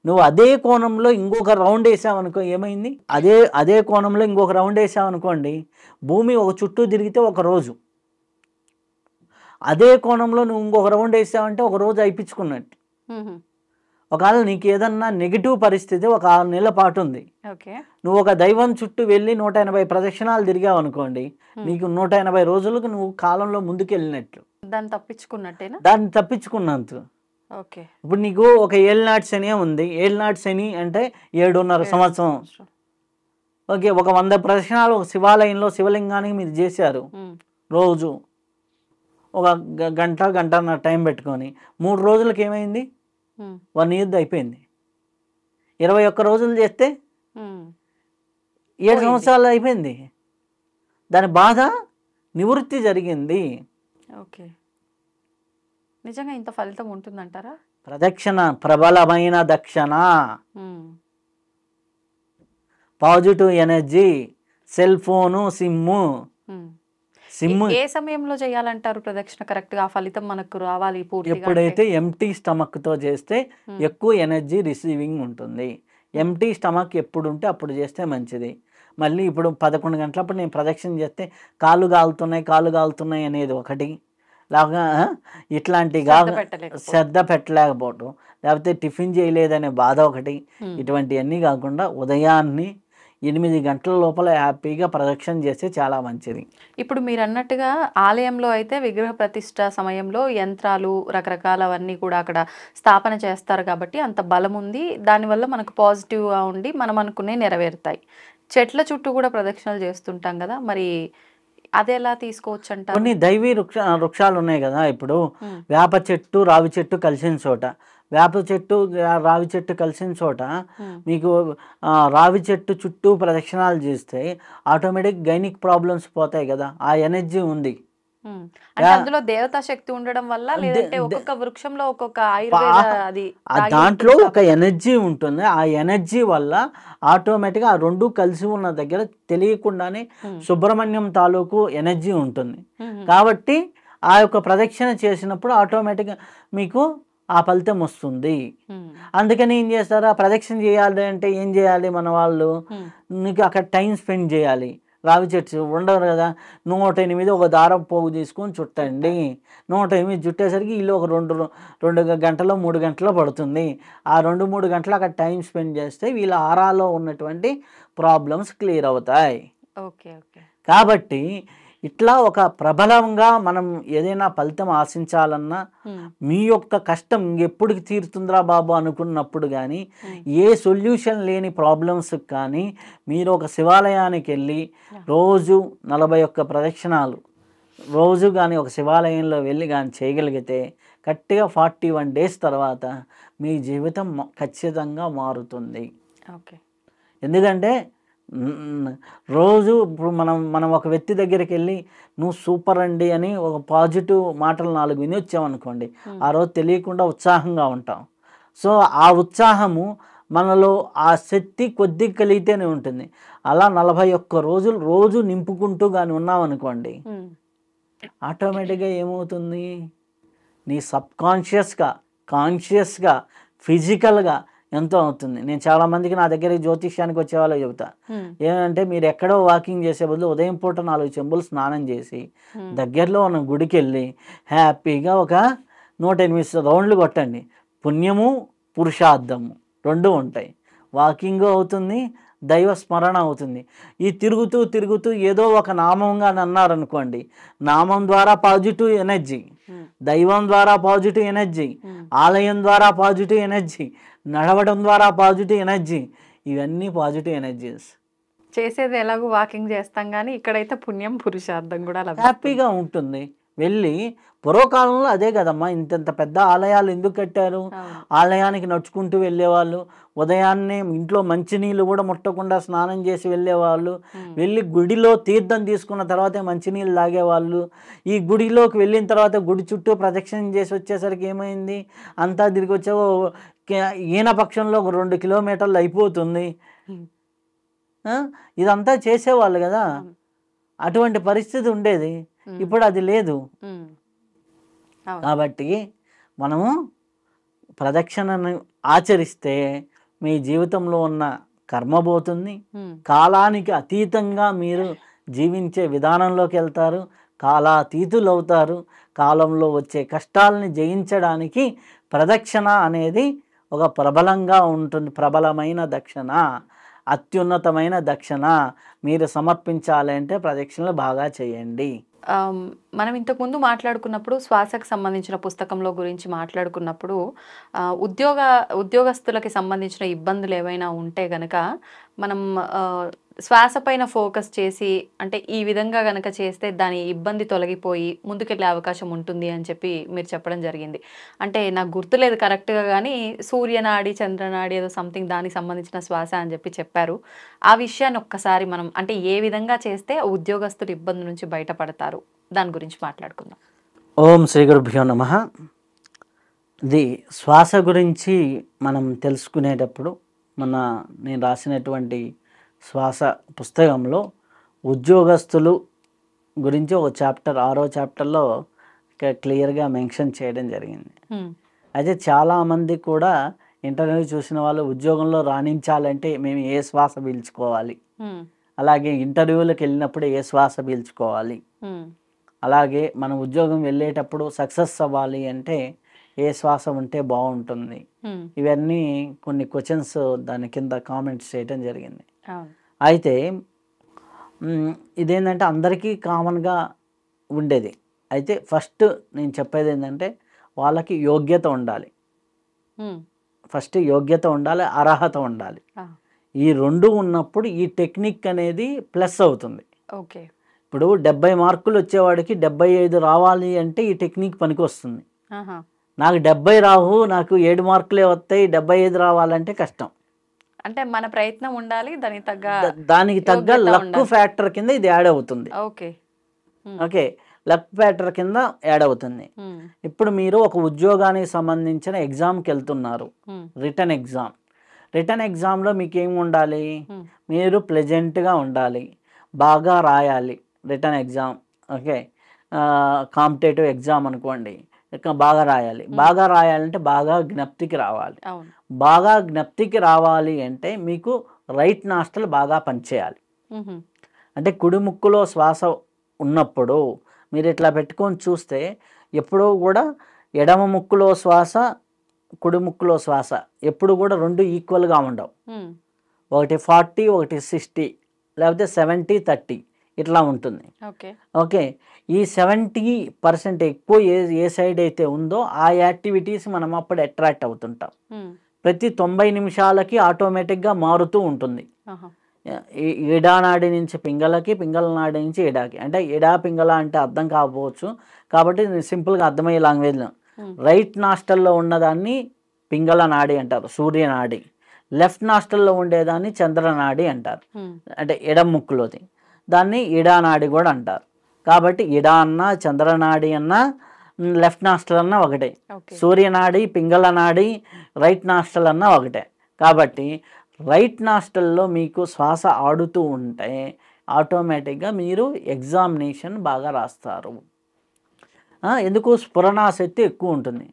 నువ్వు అదే కోణంలో ఇంకొక రౌండ్ వేసావనుకో ఏమైంది, అదే కోణంలో ఇంకొక రౌండ్ వేసావనుకోండి, భూమి ఒక చుట్టూ తిరిగితే ఒక రోజు, అదే కోణంలో నువ్వు ఇంకొక రౌండ్ వేసావంటే ఒక రోజు అయిపించుకున్నట్టు. ఒకవేళ నీకు ఏదన్నా నెగిటివ్ పరిస్థితి ఒక 6 నెలల పాటు ఉంది, నువ్వు ఒక దైవం చుట్టూ వెళ్ళి 180 ప్రదక్షిణాలు తిరిగావు అనుకోండి, నీకు 180 రోజులకు నువ్వు కాలంలో ముందుకు వెళ్ళినట్లు, దాన్ని తప్పించుకున్నంత. ఇప్పుడు నీకు ఒక ఏళ్ళనాటి శని ఉంది, ఏళ్ళనాటి శని అంటే 7.5 సంవత్సరం. ఓకే, ఒక 100 ప్రదక్షిణాలు ఒక శివాలయంలో శివలింగానికి మీరు చేశారు, రోజు ఒక గంటన్నర టైం పెట్టుకొని 3 రోజులకి ఏమైంది, 1 ఇయర్ అయిపోయింది. 21 రోజులు చేస్తే 7 సంవత్సరాలు అయిపోయింది. దాని బాధ నివృత్తి జరిగింది. ఓకే, నిజంగా ఇంత ఫలితం ఉంటుందంటారా? ప్రదక్షిణ ప్రబలమైన దక్షిణ, positive energy, cell phone, sim. ఏ సమయంలో చేయాలంటారు ప్రదక్షిణ కరెక్ట్ గా? ఆ ఫలితం మనకు రావాలి పూర్తిగా ఎప్పుడైతే ఎంటీ స్టమక్ తో చేస్తే ఎక్కువ ఎనర్జీ రిసీవింగ్ ఉంటుంది. ఎంటీ స్టమక్ ఎప్పుడు ఉంటే అప్పుడు చేస్తే మంచిది. మళ్ళీ ఇప్పుడు 11 గంటలప్పుడు నేను ప్రదక్షిణ చేస్తే కాళ్ళు కాలుతున్నాయి అనేది ఒకటి, లాగా ఇట్లాంటిగా శ్రద్ధ పెట్టలేకపోవటం, లేకపోతే టిఫిన్ చేయలేదనే బాధ ఒకటి, ఇటువంటివన్నీ కాకుండా ఉదయాన్ని 8 గంటల లోపల హ్యాపీగా ప్రదక్షిణ చేస్తే చాలా మంచిది. ఇప్పుడు మీరు అన్నట్టుగా ఆలయంలో అయితే విగ్రహ ప్రతిష్ట సమయంలో యంత్రాలు రకరకాలవన్నీ కూడా అక్కడ స్థాపన చేస్తారు కాబట్టి అంత బలం ఉంది, దానివల్ల మనకు పాజిటివ్గా ఉండి మనం అనుకునే నెరవేరుతాయి. చెట్ల చుట్టూ కూడా ప్రదక్షిణలు చేస్తుంటాం కదా, మరి అది ఎలా తీసుకోవచ్చు అంట? కొన్ని దైవీ వృక్షాలు ఉన్నాయి కదా, ఇప్పుడు వేప చెట్టు రావి చెట్టు కలిసిన చోట, వేప చెట్టు రావి చెట్టు కలిసిన చోట మీకు రావి చెట్టు చుట్టూ ప్రదక్షిణాలు చేస్తే ఆటోమేటిక్ గైనిక్ ప్రాబ్లమ్స్ పోతాయి కదా, ఆ ఎనర్జీ ఉంది. అంటే అందులో దేవతా శక్తి ఉండడం వల్ల, లేదంటే ఒక్కొక్క వృక్షంలో ఒక్కొక్క దాంట్లో ఒక ఎనర్జీ ఉంటుంది. ఆ ఎనర్జీ వల్ల ఆటోమేటిక్గా ఆ రెండు కలిసి ఉన్న దగ్గర తెలియకుండానే సుబ్రహ్మణ్యం తాలూకు ఎనర్జీ ఉంటుంది. కాబట్టి ఆ యొక్క ప్రదక్షిణ చేసినప్పుడు ఆటోమేటిక్గా మీకు ఆ ఫలితం వస్తుంది. అందుకని ఏం చేస్తారు, ఆ ప్రదక్షిణ చేయాలి అంటే ఏం చేయాలి, మన వాళ్ళు నీకు అక్కడ టైం స్పెండ్ చేయాలి. రావి చెట్టు ఉండరు కదా, 108 ఒక దారం పోగు తీసుకొని చుట్టండి. 108 చుట్టేసరికి వీళ్ళు ఒక 2 గంటలో 3 గంటలో పడుతుంది. ఆ 2-3 గంటలు అక్కడ టైం స్పెండ్ చేస్తే వీళ్ళ ఆరాలో ఉన్నటువంటి ప్రాబ్లమ్స్ క్లియర్ అవుతాయి. కాబట్టి ఇట్లా ఒక ప్రబలంగా మనం ఏదైనా ఫలితం ఆశించాలన్నా మీ యొక్క కష్టం ఇంకెప్పటికి తీరుతుందిరా బాబు అనుకున్నప్పుడు కానీ, ఏ సొల్యూషన్ లేని ప్రాబ్లమ్స్ కానీ మీరు ఒక శివాలయానికి వెళ్ళి రోజు 41 ప్రదక్షిణాలు రోజు కానీ ఒక శివాలయంలో వెళ్ళి కానీ చేయగలిగితే గట్టిగా 41 డేస్ తర్వాత మీ జీవితం ఖచ్చితంగా మారుతుంది. ఎందుకంటే రోజు ఇప్పుడు మనం ఒక వ్యక్తి దగ్గరికి వెళ్ళి నువ్వు సూపర్ అండి అని ఒక పాజిటివ్ మాటలు 4 విని వచ్చామనుకోండి, ఆ రోజు తెలియకుండా ఉత్సాహంగా ఉంటాం. సో ఆ ఉత్సాహము మనలో ఆ శక్తి కొద్దిగా కలిగితేనే ఉంటుంది. అలా 41 రోజులు రోజు నింపుకుంటూ కానీ ఉన్నామనుకోండి, ఆటోమేటిక్గా ఏమవుతుంది, నీ సబ్కాన్షియస్గా కాన్షియస్గా ఫిజికల్గా ఎంతో అవుతుంది. నేను చాలామందికి నా దగ్గరికి జ్యోతిష్యానికి వచ్చే వాళ్ళకి చెబుతా, ఏమంటే మీరు ఎక్కడో వాకింగ్ చేసే బదులు ఉదయం పూట 4 చెంబులు స్నానం చేసి దగ్గరలో ఉన్న గుడికి వెళ్ళి హ్యాపీగా ఒక 108 రౌండ్లు కొట్టండి. పుణ్యము పురుషార్థము 2 ఉంటాయి. వాకింగ్ అవుతుంది, దైవ స్మరణ అవుతుంది. ఈ తిరుగుతూ తిరుగుతూ ఏదో ఒక నామంగా అన్నారనుకోండి, నామం ద్వారా పాజిటివ్ ఎనర్జీ, దైవం ద్వారా పాజిటివ్ ఎనర్జీ, ఆలయం ద్వారా పాజిటివ్ ఎనర్జీ, నడవడం ద్వారా పాజిటివ్ ఎనర్జీ, ఇవన్నీ పాజిటివ్ ఎనర్జీస్. చేసేది ఎలాగో వాకింగ్ చేస్తాం కానీ ఇక్కడైతే పుణ్యం పురుషార్థం కూడా హ్యాపీగా ఉంటుంది. వెళ్ళి పూర్వకాలంలో అదే కదమ్మా, ఇంత పెద్ద ఆలయాలు ఎందుకు కట్టారు? ఆలయానికి నడుచుకుంటూ వెళ్ళేవాళ్ళు, ఉదయాన్నే ఇంట్లో మంచినీళ్ళు కూడా ముట్టకుండా స్నానం చేసి వెళ్ళేవాళ్ళు, వెళ్ళి గుడిలో తీర్థం తీసుకున్న తర్వాతే మంచినీళ్ళు తాగేవాళ్ళు. ఈ గుడిలోకి వెళ్ళిన తర్వాత గుడి చుట్టూ ప్రదక్షిణం చేసి వచ్చేసరికి ఏమైంది, అంతా తిరిగి వచ్చే ఈయన పక్షంలో ఒక 2 కిలోమీటర్లు అయిపోతుంది. ఇదంతా చేసేవాళ్ళు కదా, అటువంటి పరిస్థితి ఉండేది. ఇప్పుడు అది లేదు. కాబట్టి మనము ప్రదక్షిణను ఆచరిస్తే మీ జీవితంలో ఉన్న కర్మ పోతుంది, కాలానికి అతీతంగా మీరు జీవించే విధానంలోకి వెళ్తారు, కాలాతీతులు అవుతారు. కాలంలో వచ్చే కష్టాలని జయించడానికి ప్రదక్షిణ అనేది ఒక ప్రబలంగా ఉంటుంది. ప్రబలమైన దక్షిణ, అత్యున్నతమైన దక్షిణ మీరు సమర్పించాలి అంటే ప్రదక్షిణలు బాగా చేయండి. మనం ఇంతకుముందు మాట్లాడుకున్నప్పుడు శ్వాసకు సంబంధించిన పుస్తకంలో గురించి మాట్లాడుకున్నప్పుడు ఉద్యోగస్తులకి సంబంధించిన ఇబ్బందులు ఏవైనా ఉంటే గనక మనం శ్వాస పైన ఫోకస్ చేసి, అంటే ఈ విధంగా గనక చేస్తే దాని ఇబ్బంది తొలగిపోయి ముందుకెళ్ళే అవకాశం ఉంటుంది అని చెప్పి మీరు చెప్పడం జరిగింది. అంటే నాకు గుర్తులేదు కరెక్ట్గా, కానీ సూర్యనాడి చంద్రనాడి ఏదో సంథింగ్ దానికి సంబంధించిన శ్వాస అని చెప్పారు. ఆ విషయాన్ని ఒక్కసారి మనం అంటే ఏ విధంగా చేస్తే ఉద్యోగస్తులు ఇబ్బంది నుంచి బయటపడతారు దాని గురించి మాట్లాడుకుందాం. ఓం శ్రీ గురుభ్యో నమః. ఇది శ్వాస గురించి మనం తెలుసుకునేటప్పుడు నేను రాసినటువంటి శ్వాస పుస్తకంలో ఉద్యోగస్తులు గురించి ఒక చాప్టర్, 6వ చాప్టర్లో క్లియర్గా మెన్షన్ చేయడం జరిగింది. అయితే చాలామంది కూడా ఇంటర్వ్యూ చూసిన వాళ్ళు ఉద్యోగంలో రాణించాలంటే మేము ఏ శ్వాస పీల్చుకోవాలి, అలాగే ఇంటర్వ్యూలకు వెళ్ళినప్పుడు ఏ శ్వాస పీల్చుకోవాలి, అలాగే మనం ఉద్యోగం వెళ్ళేటప్పుడు సక్సెస్ అవ్వాలి అంటే ఏ శ్వాస ఉంటే బాగుంటుంది, ఇవన్నీ కొన్ని క్వశ్చన్స్ దాని కింద కామెంట్స్ చేయడం జరిగింది. అయితే ఇదేంటంటే అందరికీ కామన్గా ఉండేది. అయితే ఫస్ట్ నేను చెప్పేది ఏంటంటే వాళ్ళకి యోగ్యత ఉండాలి. ఫస్ట్ యోగ్యత ఉండాలి, అర్హత ఉండాలి. ఈ 2 ఉన్నప్పుడు ఈ టెక్నిక్ అనేది ప్లస్ అవుతుంది. ఓకే, ఇప్పుడు 70 మార్కులు వచ్చేవాడికి 75 రావాలి అంటే ఈ టెక్నిక్ పనికి వస్తుంది. నాకు 70 రావు, నాకు 7 మార్కులే వస్తాయి, 75 రావాలంటే కష్టం. అంటే మన ప్రయత్నం ఉండాలి, దానికి తగ్గ లక్ ఫ్యాక్టర్ కింద ఇది యాడ్ అవుతుంది. ఓకే, లక్ ఫ్యాక్టర్ కింద యాడ్ అవుతుంది. ఇప్పుడు మీరు ఒక ఉద్యోగానికి సంబంధించిన ఎగ్జామ్కి వెళ్తున్నారు, రిటర్న్ ఎగ్జామ్లో మీకు ఏమి ఉండాలి, మీరు ప్లెజెంట్గా ఉండాలి, బాగా రాయాలి return exam. Okay, competitive exam అనుకోండి, బాగా రాయాలి. బాగా రాయాలంటే బాగా జ్ఞప్తికి రావాలి. బాగా జ్ఞప్తికి రావాలి అంటే మీకు రైట్ నాస్టల్ బాగా పనిచేయాలి. అంటే కుడి ముక్కులో శ్వాస ఉన్నప్పుడు మీరు ఇట్లా పెట్టుకొని చూస్తే ఎప్పుడూ కూడా ఎడమ ముక్కులో శ్వాస, కుడి ముక్కులో శ్వాస ఎప్పుడు కూడా 2 ఈక్వల్గా ఉండవు. ఒకటి 40, ఒకటి 60, లేకపోతే 70-30 ఇట్లా ఉంటుంది. ఓకే, ఈ 70% ఎక్కువ ఏ సైడ్ అయితే ఉందో ఆ యాక్టివిటీస్ మనం అప్పుడు అట్రాక్ట్ అవుతుంటాం. ప్రతి 90 నిమిషాలకి ఆటోమేటిక్గా మారుతూ ఉంటుంది. ఎడానాడి నుంచి పింగళకి, పింగళ నాడి నుంచి ఎడాకి. అంటే ఎడా పింగళ అంటే అర్థం కాకపోవచ్చు, కాబట్టి సింపుల్గా అర్థమయ్యే లాంగ్వేజ్లో రైట్ నాస్టల్లో ఉన్నదాన్ని పింగళ నాడి అంటారు, సూర్యనాడి. లెఫ్ట్ నాస్టల్లో ఉండేదాన్ని చంద్రనాడి అంటారు, అంటే ఎడం ముక్కులోది. దాన్ని ఇడానాడి కూడా అంటారు. కాబట్టి ఇడా అన్న చంద్రనాడి అన్న లెఫ్ట్ నాస్టల్ అన్న ఒకటే, సూర్యనాడి పింగళ నాడి రైట్ నాస్టల్ అన్న ఒకటే. కాబట్టి రైట్ నాస్టల్లో మీకు శ్వాస ఆడుతూ ఉంటే ఆటోమేటిక్గా మీరు ఎగ్జామినేషన్ బాగా రాస్తారు. ఎందుకు? స్ఫురణాశక్తి ఎక్కువ ఉంటుంది.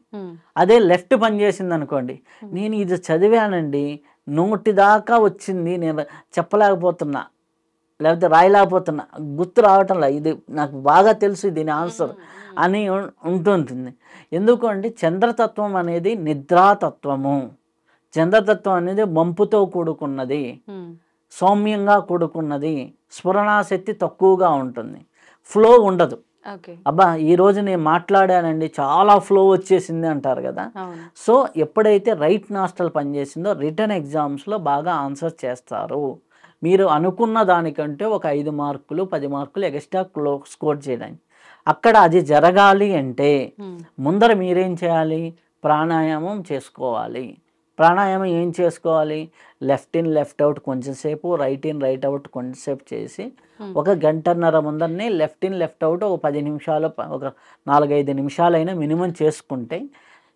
అదే లెఫ్ట్ పనిచేసింది అనుకోండి, నేను ఇది చదివానండి, నోటి దాకా వచ్చింది, నేను చెప్పలేకపోతున్నా, లేకపోతే రాయలేకపోతున్నా, గుర్తు రావటంలా, ఇది నాకు బాగా తెలుసు దీని ఆన్సర్ అని ఉంటుంటుంది. ఎందుకు అంటే చంద్రతత్వం అనేది నిద్రాతత్వము. చంద్రతత్వం అనేది మంపుతో కూడుకున్నది, సౌమ్యంగా కూడుకున్నది, స్ఫురణాశక్తి తక్కువగా ఉంటుంది, ఫ్లో ఉండదు. అబ్బా ఈరోజు నేను మాట్లాడానండి చాలా ఫ్లో వచ్చేసింది అంటారు కదా. సో ఎప్పుడైతే రైట్ నాస్టల్ పనిచేసిందో రిటర్న్ ఎగ్జామ్స్లో బాగా ఆన్సర్ చేస్తారు. మీరు అనుకున్న దానికంటే ఒక 5 మార్కులు 10 మార్కులు ఎక్స్ట్రా స్కోర్ చేయడానికి. అక్కడ అది జరగాలి అంటే ముందర మీరేం చేయాలి? ప్రాణాయామం చేసుకోవాలి. ప్రాణాయామం ఏం చేసుకోవాలి? లెఫ్ట్ ఇన్ లెఫ్ట్ అవుట్ కొంచెంసేపు, రైట్ ఇన్ రైట్ అవుట్ కొంచెంసేపు చేసి ఒక గంటన్నర ముందరనే లెఫ్ట్ ఇన్ లెఫ్ట్ అవుట్ ఒక 10 నిమిషాలు, ఒక 4-5 నిమిషాలైనా మినిమం చేసుకుంటే,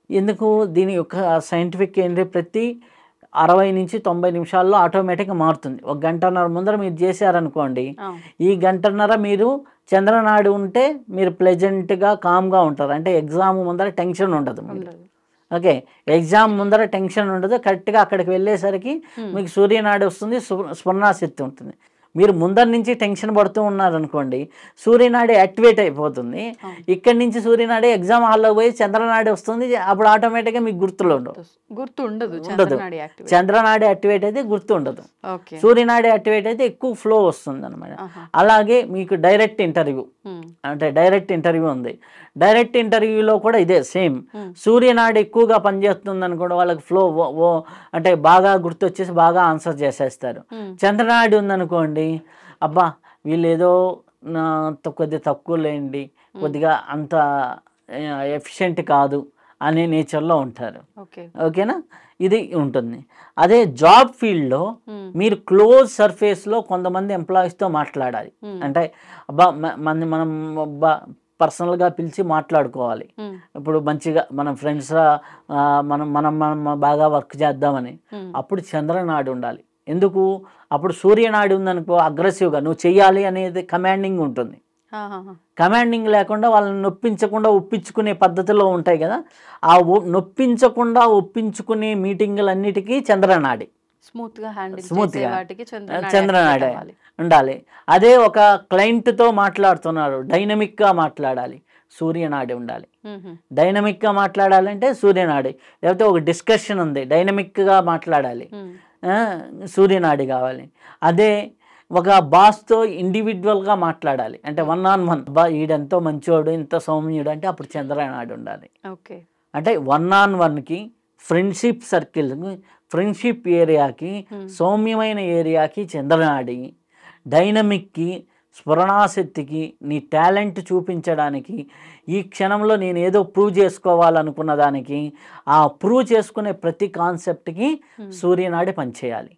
ఎందుకు దీని యొక్క సైంటిఫిక్ ఏంటి, ప్రతి 60 నుంచి 90 నిమిషాల్లో ఆటోమేటిక్గా మారుతుంది. ఒక గంటన్నర ముందర మీరు చేశారనుకోండి, ఈ గంటన్నర మీరు చంద్రనాడు ఉంటే మీరు ప్లెజెంట్గా కామ్గా ఉంటారు. అంటే ఎగ్జామ్ ముందర టెన్షన్ ఉండదు. ఓకే, ఎగ్జామ్ ముందర టెన్షన్ ఉండదు. కరెక్ట్గా అక్కడికి వెళ్ళేసరికి మీకు సూర్యనాడి వస్తుంది, స్ఫురణాశక్తి ఉంటుంది. మీరు ముందర నుంచి టెన్షన్ పడుతూ ఉన్నారనుకోండి, సూర్యనాడి యాక్టివేట్ అయిపోతుంది. ఇక్కడి నుంచి సూర్యనాడి ఎగ్జామ్ హాల్లో పోయి చంద్రనాడి వస్తుంది, అప్పుడు ఆటోమేటిక్గా మీకు గుర్తులో ఉండదు. చంద్రనాడి యాక్టివేట్ అయితే గుర్తు ఉండదు, సూర్యనాడి యాక్టివేట్ అయితే ఎక్కువ ఫ్లో వస్తుంది అనమాట. అలాగే మీకు డైరెక్ట్ ఇంటర్వ్యూ, అంటే డైరెక్ట్ ఇంటర్వ్యూ ఉంది. డైరెక్ట్ ఇంటర్వ్యూలో కూడా ఇదే సేమ్. సూర్యనాడి ఎక్కువగా పనిచేస్తుంది అనుకోండి, వాళ్ళకి ఫ్లో అంటే బాగా గుర్తొచ్చేసి బాగా ఆన్సర్ చేసేస్తారు. చంద్రనాడి ఉందనుకోండి, అబ్బా వీళ్ళు ఏదో కొద్దిగా తక్కువ లేండి, కొద్దిగా అంత ఎఫిషియెంట్ కాదు అనే నేచర్లో ఉంటారు. ఓకేనా, ఇది ఉంటుంది. అదే జాబ్ ఫీల్డ్లో మీరు క్లోజ్ సర్ఫేస్లో కొంతమంది ఎంప్లాయీస్తో మాట్లాడాలి. అంటే అబ్బా మనం పర్సనల్గా పిలిచి మాట్లాడుకోవాలి. ఇప్పుడు మంచిగా మనం ఫ్రెండ్స్ మనం మనం మనం బాగా వర్క్ చేద్దామని, అప్పుడు చంద్రనాడి ఉండాలి. ఎందుకు? అప్పుడు సూర్యనాడి ఉందనుకో అగ్రెసివ్గా నువ్వు చెయ్యాలి అనేది కమాండింగ్ ఉంటుంది. కమాండింగ్ లేకుండా వాళ్ళని నొప్పించకుండా ఒప్పించుకునే పద్ధతిలో ఉంటాయి కదా, ఆ నొప్పించకుండా ఒప్పించుకునే మీటింగులన్నిటికీ చంద్రనాడి స్మూత్గా చంద్రనాడి ఉండాలి. అదే ఒక క్లయింట్తో మాట్లాడుతున్నారు, డైనమిక్గా మాట్లాడాలి, సూర్యనాడి ఉండాలి. డైనమిక్గా మాట్లాడాలంటే సూర్యనాడి, లేకపోతే ఒక డిస్కషన్ ఉంది డైనమిక్గా మాట్లాడాలి, సూర్యనాడి కావాలి. అదే ఒక బాస్తో ఇండివిజువల్గా మాట్లాడాలి, అంటే 1-on-1, బా ఈడెంతో మంచోడు ఇంత సౌమ్యుడు అంటే అప్పుడు చంద్రనాడి ఉండాలి. అంటే 1-on-1కి, ఫ్రెండ్షిప్ సర్కిల్, ఫ్రెండ్షిప్ ఏరియాకి, సౌమ్యమైన ఏరియాకి చంద్రనాడి, డైనమిక్కి, స్ఫురణాశక్తికి, నీ టాలెంట్ చూపించడానికి, ఈ క్షణంలో నేను ఏదో ప్రూవ్ చేసుకోవాలనుకున్న దానికి, ఆ ప్రూవ్ చేసుకునే ప్రతి కాన్సెప్ట్కి సూర్యనాడి పనిచేయాలి.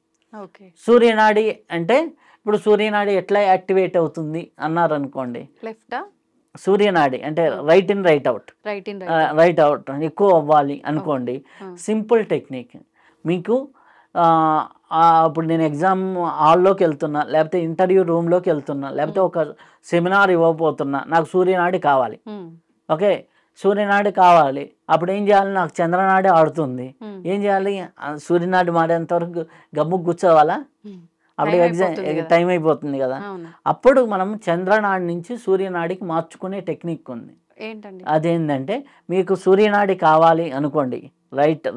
సూర్యనాడి అంటే ఇప్పుడు సూర్యనాడి ఎట్లా యాక్టివేట్ అవుతుంది అన్నారనుకోండి, సూర్యనాడి అంటే right in right out, right out ఎక్కువ అవ్వాలి అనుకోండి. Simple technique. మీకు ఇప్పుడు నేను ఎగ్జామ్ హాల్లోకి వెళ్తున్నా, లేకపోతే ఇంటర్వ్యూ రూమ్లోకి వెళ్తున్నా, లేకపోతే ఒక సెమినార్ ఇవ్వబోతున్నా, నాకు సూర్యనాడి కావాలి. ఓకే, సూర్యనాడి కావాలి. అప్పుడు ఏం చేయాలి? నాకు చంద్రనాడి ఆడుతుంది. ఏం చేయాలి? సూర్యనాడి మాడేంతవరకు గమ్ముకు కూర్చోవాలా? అప్పుడు ఎగ్జామ్ టైం అయిపోతుంది కదా. అప్పుడు మనం చంద్రనాడి నుంచి సూర్యనాడికి మార్చుకునే టెక్నిక్ ఉంది. అదేంటంటే, మీకు సూర్యనాడి కావాలి అనుకోండి,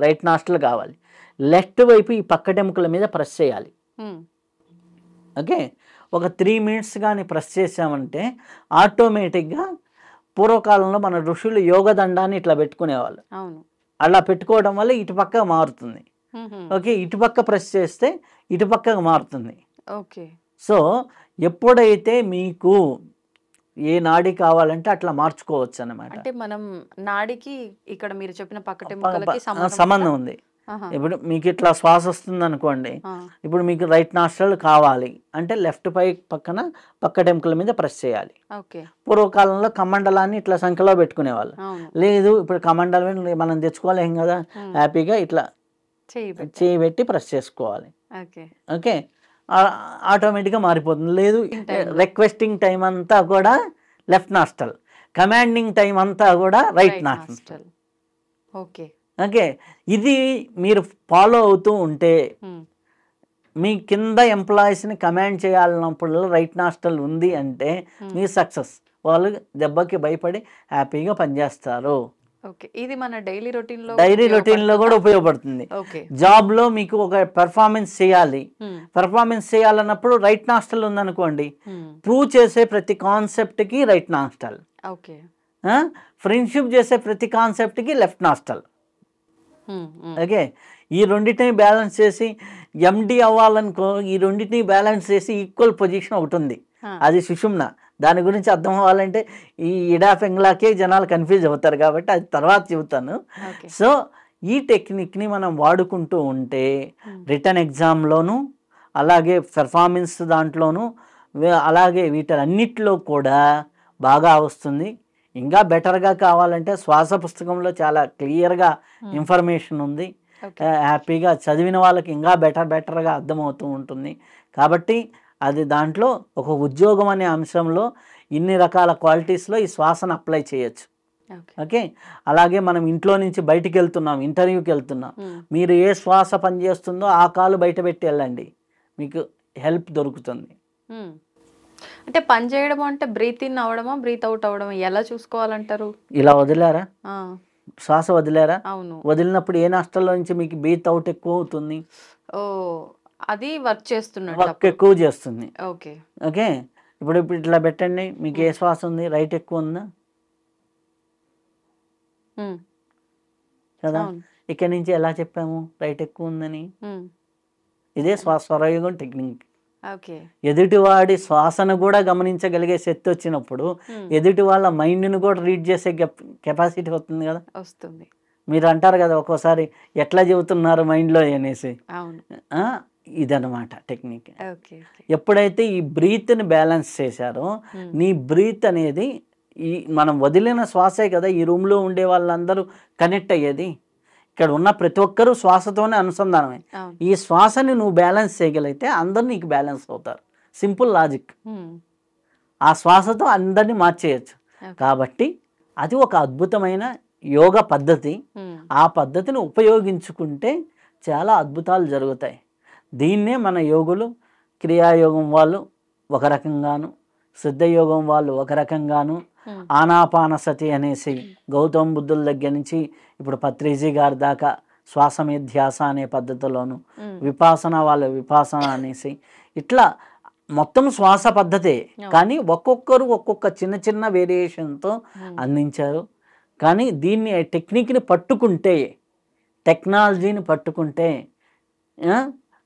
రైట్ నాస్టల్ కావాలి, లెఫ్ట్ వైపు ఈ పక్కటెముకల మీద ప్రెస్ చేయాలి. ఓకే, ఒక 3 minutes కానీ ప్రెస్ చేసామంటే ఆటోమేటిక్గా, పూర్వకాలంలో మన ఋషులు యోగదండాన్ని ఇట్లా పెట్టుకునేవాళ్ళు, అలా పెట్టుకోవడం వల్ల ఇటుపక్క మారుతుంది. ఓకే, ఇటుపక్క ప్రెస్ చేస్తే ఇటుపక్కకు మారుతుంది. సో ఎప్పుడైతే మీకు ఏ నాడి కావాలంటే అట్లా మార్చుకోవచ్చు అన్నమాట. అంటే మనం నాడికి ఇక్కడ మీరు చెప్పిన పక్కటెముకలకి సంబంధం ఉంది. ఆహా. ఇప్పుడు మీకు ఇట్లా శ్వాస వస్తుంది అనుకోండి, ఆ. ఇప్పుడు మీకు రైట్ నాస్ట్రల్ కావాలి అంటే లెఫ్ట్ పక్కన పక్క టెంకుల మీద ప్రెస్ చేయాలి. ఓకే. పూర్వకాలంలో కమండలాన్ని ఇట్లా సంఖ్యలో పెట్టుకునేవాళ్ళు. అవును. లేదు ఇప్పుడు కమండలం మనం తెచ్చుకోలేం కదా, హ్యాపీగా ఇట్లా చేయి పెట్టి ప్రెస్ చేసుకోవాలి. ఓకే. ఓకే, ఆటోమేటిక్గా మారిపోతుంది. లేదు రిక్వెస్టింగ్ టైం అంతా కూడా లెఫ్ట్ నాస్ట్రల్, కమాండింగ్ టైం అంతా కూడా రైట్ నాస్ట్రల్. ఓకే. ఓకే, ఇది మీరు ఫాలో అవుతూ ఉంటే మీ కింద ఎంప్లాయీస్ని కమాండ్ చేయాలన్నప్పుడు రైట్ నాస్ట్రల్ ఉంది అంటే మీ సక్సెస్. వాళ్ళు దెబ్బకి భయపడి హ్యాపీగా పనిచేస్తారు. ఓకే. ఇది మన డైలీ రొటీన్లో కూడా ఉపయోగపడుతుంది. ఓకే. జాబ్లో మీకు ఒక పెర్ఫార్మెన్స్ చేయాలి, పెర్ఫార్మెన్స్ చేయాలన్నప్పుడు రైట్ నాస్ట్రల్ ఉందనుకోండి, ప్రూవ్ చేసే ప్రతి కాన్సెప్ట్కి రైట్ నాస్ట్రల్, ఓకే. ఫ్రెండ్షిప్ చేసే ప్రతి కాన్సెప్ట్కి లెఫ్ట్ నాస్ట్రల్. ఓకే, ఈ రెండింటిని బ్యాలెన్స్ చేసి ఎండి అవ్వాలనుకో, ఈ రెండింటిని బ్యాలెన్స్ చేసి ఈక్వల్ పొజిషన్ ఒకటి ఉంది, అది సుషుమ్న. దాని గురించి అర్థం అవ్వాలంటే ఈ ఇడా పెంగ్లాకే జనాలు కన్ఫ్యూజ్ అవుతారు కాబట్టి అది తర్వాత చెబుతాను. సో ఈ టెక్నిక్ని మనం వాడుకుంటూ ఉంటే రిటర్న్ ఎగ్జామ్లోను, అలాగే పెర్ఫార్మెన్స్ దాంట్లోనూ, అలాగే వీటన్నిటిలో కూడా బాగా వస్తుంది. ఇంకా బెటర్గా కావాలంటే శ్వాస పుస్తకంలో చాలా క్లియర్గా ఇన్ఫర్మేషన్ ఉంది. హ్యాపీగా చదివిన వాళ్ళకి ఇంకా బెటర్గా అర్థమవుతూ ఉంటుంది. కాబట్టి అది దాంట్లో ఒక ఉద్యోగం అనే అంశంలో ఇన్ని రకాల క్వాలిటీస్లో ఈ శ్వాసను అప్లై చేయొచ్చు. ఓకే, అలాగే మనం ఇంట్లో నుంచి బయటికి వెళ్తున్నాం, ఇంటర్వ్యూకి వెళ్తున్నాం, మీరు ఏ శ్వాస పనిచేస్తుందో ఆ కాలు బయట పెట్టి వెళ్ళండి, మీకు హెల్ప్ దొరుకుతుంది. అంటే పని చేయడం అంటే బ్రీత్ ఇన్ అవడమా బ్రీత్ అవుట్ అవడమా ఎలా చూసుకోవాలంటారు? ఇలా వదిలేరా, శ్వాస వదిలేరా, అవును. వదిలినప్పుడు ఏ నాస్ట్రల్లో నుంచి మీకు బ్రీత్ అవుట్ ఎక్కువ అవుతుంది? ఓ, అది వర్క్ చేస్తున్నట్టు, వర్క్ ఎక్కువ చేస్తుంది. ఓకే. ఓకే, ఇప్పుడు ఇట్లా పెట్టండి, మీకు ఏ శ్వాస ఉంది, రైట్ ఎక్కువ ఉందా కదా, ఇక్కడ నుంచి ఎలా చెప్పాము రైట్ ఎక్కువ ఉందని? ఇదే స్వరయోగం టెక్నిక్. ఎదుటివాడి శ్వాసను కూడా గమనించగలిగే శక్తి వచ్చినప్పుడు ఎదుటి వాళ్ళ మైండ్ని కూడా రీడ్ చేసే కెపాసిటీ వస్తుంది కదా, వస్తుంది. మీరు అంటారు కదా ఒక్కోసారి ఎట్లా చెబుతున్నారు మైండ్లో అనేసి, ఇదనమాట టెక్నిక్. ఎప్పుడైతే ఈ బ్రీత్ని బ్యాలెన్స్ చేశారో, నీ బ్రీత్ అనేది ఈ మనం వదిలిన శ్వాసే కదా ఈ రూమ్లో ఉండే వాళ్ళందరూ కనెక్ట్ అయ్యేది. ఇక్కడ ఉన్న ప్రతి ఒక్కరూ శ్వాసతోనే అనుసంధానమే. ఈ శ్వాసని నువ్వు బ్యాలెన్స్ చేయగలిగితే అందరు నీకు బ్యాలెన్స్ అవుతారు. Simple logic. ఆ శ్వాసతో అందరినీ మార్చేయచ్చు. కాబట్టి అది ఒక అద్భుతమైన యోగ పద్ధతి. ఆ పద్ధతిని ఉపయోగించుకుంటే చాలా అద్భుతాలు జరుగుతాయి. దీన్నే మన యోగులు, క్రియాయోగం వాళ్ళు ఒక రకంగాను, సిద్ధయోగం వాళ్ళు ఒక రకంగాను, ఆనాపానసతి అనేసి గౌతమ బుద్ధుల దగ్గర నుంచి ఇప్పుడు పత్రిజీ గారి దాకా శ్వాస మీద ధ్యాస అనే పద్ధతిలోను, విపాసన వాళ్ళ విపాసన అనేసి, ఇట్లా మొత్తం శ్వాస పద్ధతే. కానీ ఒక్కొక్కరు ఒక్కొక్క చిన్న చిన్న వేరియేషన్తో అందించారు. కానీ దీన్ని టెక్నిక్ని పట్టుకుంటే, టెక్నాలజీని పట్టుకుంటే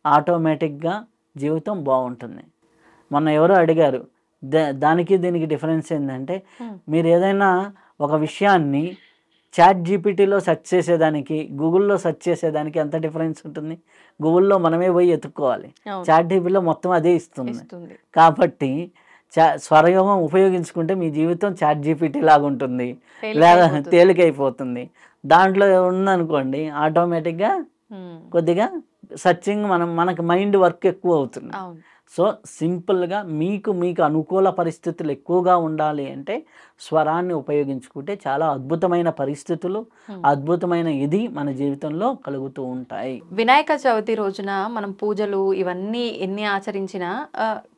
ఆటోమేటిక్గా జీవితం బాగుంటుంది. మొన్న ఎవరో అడిగారు దానికి దీనికి డిఫరెన్స్ ఏంటంటే, మీరు ఏదైనా ఒక విషయాన్ని చాట్ జీపీటీలో సెర్చ్ చేసేదానికి, గూగుల్లో సెర్చ్ చేసేదానికి ఎంత డిఫరెన్స్ ఉంటుంది? గూగుల్లో మనమే పోయి ఎత్తుక్కోవాలి, చాట్ జీపీటీలో మొత్తం అదే ఇస్తుంది. కాబట్టి స్వరయోగం ఉపయోగించుకుంటే మీ జీవితం చాట్ జీపీటీ లాగా ఉంటుంది, లేదా తేలికైపోతుంది. దాంట్లో ఉందనుకోండి ఆటోమేటిక్గా కొద్దిగా సర్చింగ్ మనకు మైండ్ వర్క్ ఎక్కువ అవుతుంది. సో సింపుల్గా మీకు అనుకూల పరిస్థితులు ఎక్కువగా ఉండాలి అంటే స్వరాన్ని ఉపయోగించుకుంటే చాలా అద్భుతమైన పరిస్థితులు, అద్భుతమైన ఇది మన జీవితంలో కలుగుతూ ఉంటాయి. వినాయక చవితి రోజున మనం పూజలు ఇవన్నీ ఎన్ని ఆచరించినా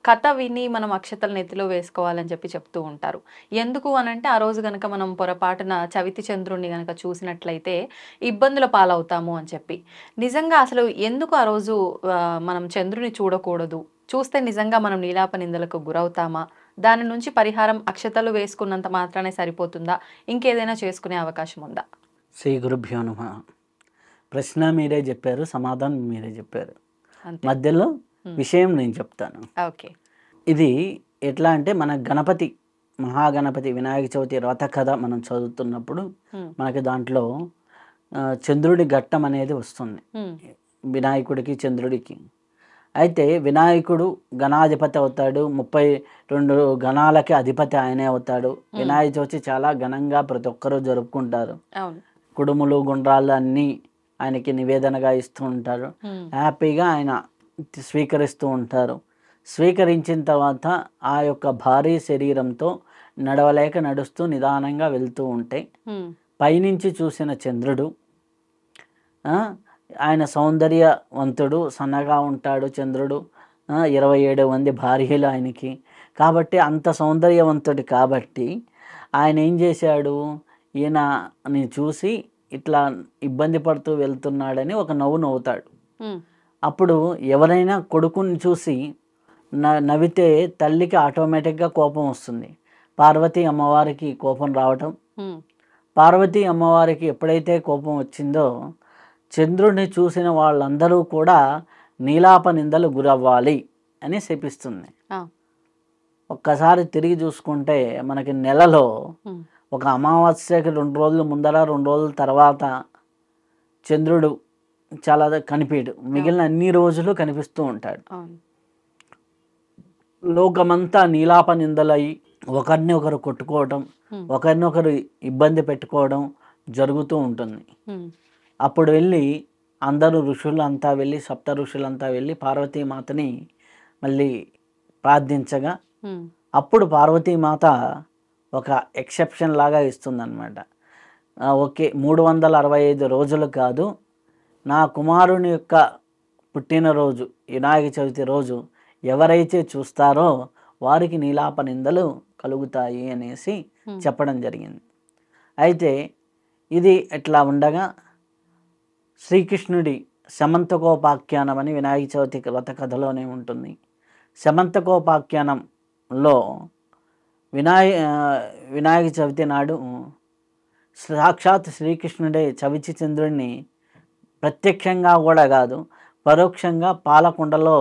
కథ విని మనం అక్షతలు నెత్తిలో వేసుకోవాలని చెప్తూ ఉంటారు. ఎందుకు అనంటే ఆ రోజు కనుక మనం పొరపాటున చవితి చంద్రుడిని కనుక చూసినట్లయితే ఇబ్బందుల పాలవుతాము అని చెప్పి. నిజంగా అసలు ఎందుకు ఆ రోజు మనం చంద్రుని చూడకూడదు? చూస్తే నిజంగా మనం నీలాప నిందలకు గురవుతామా? దాని నుంచి పరిహారం అక్షతలు వేసుకున్నంత మాత్రానే సరిపోతుందా? ఇంకేదైనా చేసుకునే అవకాశం ఉందా? శ్రీ గురుభ్యో నమః. ప్రశ్న మీరే చెప్పారు, సమాధానం మీరే చెప్పారు. మధ్యలో విషయం నేను చెప్తాను. ఓకే. ఇది ఎట్లా అంటే మన గణపతి, మహాగణపతి వినాయక చవితి రథ కథ మనం చదువుతున్నప్పుడు మనకి దాంట్లో చంద్రుడి ఘట్టం అనేది వస్తుంది వినాయకుడికి చంద్రుడికి. అయితే వినాయకుడు గణాధిపతి అవుతాడు, 32 గణాలకి అధిపతి ఆయనే అవుతాడు. వినాయక చవితి చాలా ఘనంగా ప్రతి ఒక్కరూ జరుపుకుంటారు. కుడుములు గుండ్రాళ్ళు అన్నీ ఆయనకి నివేదనగా ఇస్తూ ఉంటారు. హ్యాపీగా ఆయన స్వీకరిస్తూ ఉంటారు. స్వీకరించిన తర్వాత ఆ యొక్క భారీ శరీరంతో నడవలేక నడుస్తూ నిదానంగా వెళ్తూ ఉంటే పైనుంచి చూసిన చంద్రుడు, ఆయన సౌందర్యవంతుడు, సన్నగా ఉంటాడు చంద్రుడు, 27 మంది భార్యలు ఆయనకి. కాబట్టి అంత సౌందర్యవంతుడు కాబట్టి ఆయన ఏం చేశాడు, ఈయనని చూసి ఇట్లా ఇబ్బంది పడుతూ వెళ్తున్నాడని ఒక నవ్వు నవ్వుతాడు. అప్పుడు ఎవరైనా కొడుకుని చూసి నవ్వితే తల్లికి ఆటోమేటిక్గా కోపం వస్తుంది. పార్వతీ అమ్మవారికి కోపం రావటం, పార్వతీ అమ్మవారికి ఎప్పుడైతే కోపం వచ్చిందో చంద్రుడిని చూసిన వాళ్ళందరూ కూడా నీలాప నిందలు గురవ్వాలి అని శపిస్తుంది. ఒక్కసారి తిరిగి చూసుకుంటే మనకి నెలలో ఒక అమావాస్యకి 2 రోజుల ముందర 2 రోజుల తర్వాత చంద్రుడు చాలా కనిపించడు, మిగిలిన అన్ని రోజులు కనిపిస్తూ ఉంటాడు. లోకమంతా నీలాప నిందలై ఒకరిని ఒకరు కొట్టుకోవడం, ఒకరినొకరు ఇబ్బంది పెట్టుకోవడం జరుగుతూ ఉంటుంది. అప్పుడు వెళ్ళి అందరూ ఋషులంతా వెళ్ళి, సప్త ఋషులంతా వెళ్ళి పార్వతీమాతని మళ్ళీ ప్రార్థించగా అప్పుడు పార్వతీమాత ఒక ఎక్సెప్షన్ లాగా ఇస్తుందన్నమాట. ఓకే, 365 రోజులు కాదు, నా కుమారుని యొక్క పుట్టినరోజు వినాయక చవితి రోజు ఎవరైతే చూస్తారో వారికి నీలాప నిందలు కలుగుతాయి అనేసి చెప్పడం జరిగింది. అయితే ఇది ఎట్లా ఉండగా శ్రీకృష్ణుడి శమంతకోపాఖ్యానం అని వినాయక చవితి వ్రత కథలోనే ఉంటుంది. శమంతకోపాఖ్యానంలో వినాయక చవితి నాడు సాక్షాత్ శ్రీకృష్ణుడే చవితి చంద్రుడిని ప్రత్యక్షంగా కూడా కాదు, పరోక్షంగా పాలకుండలో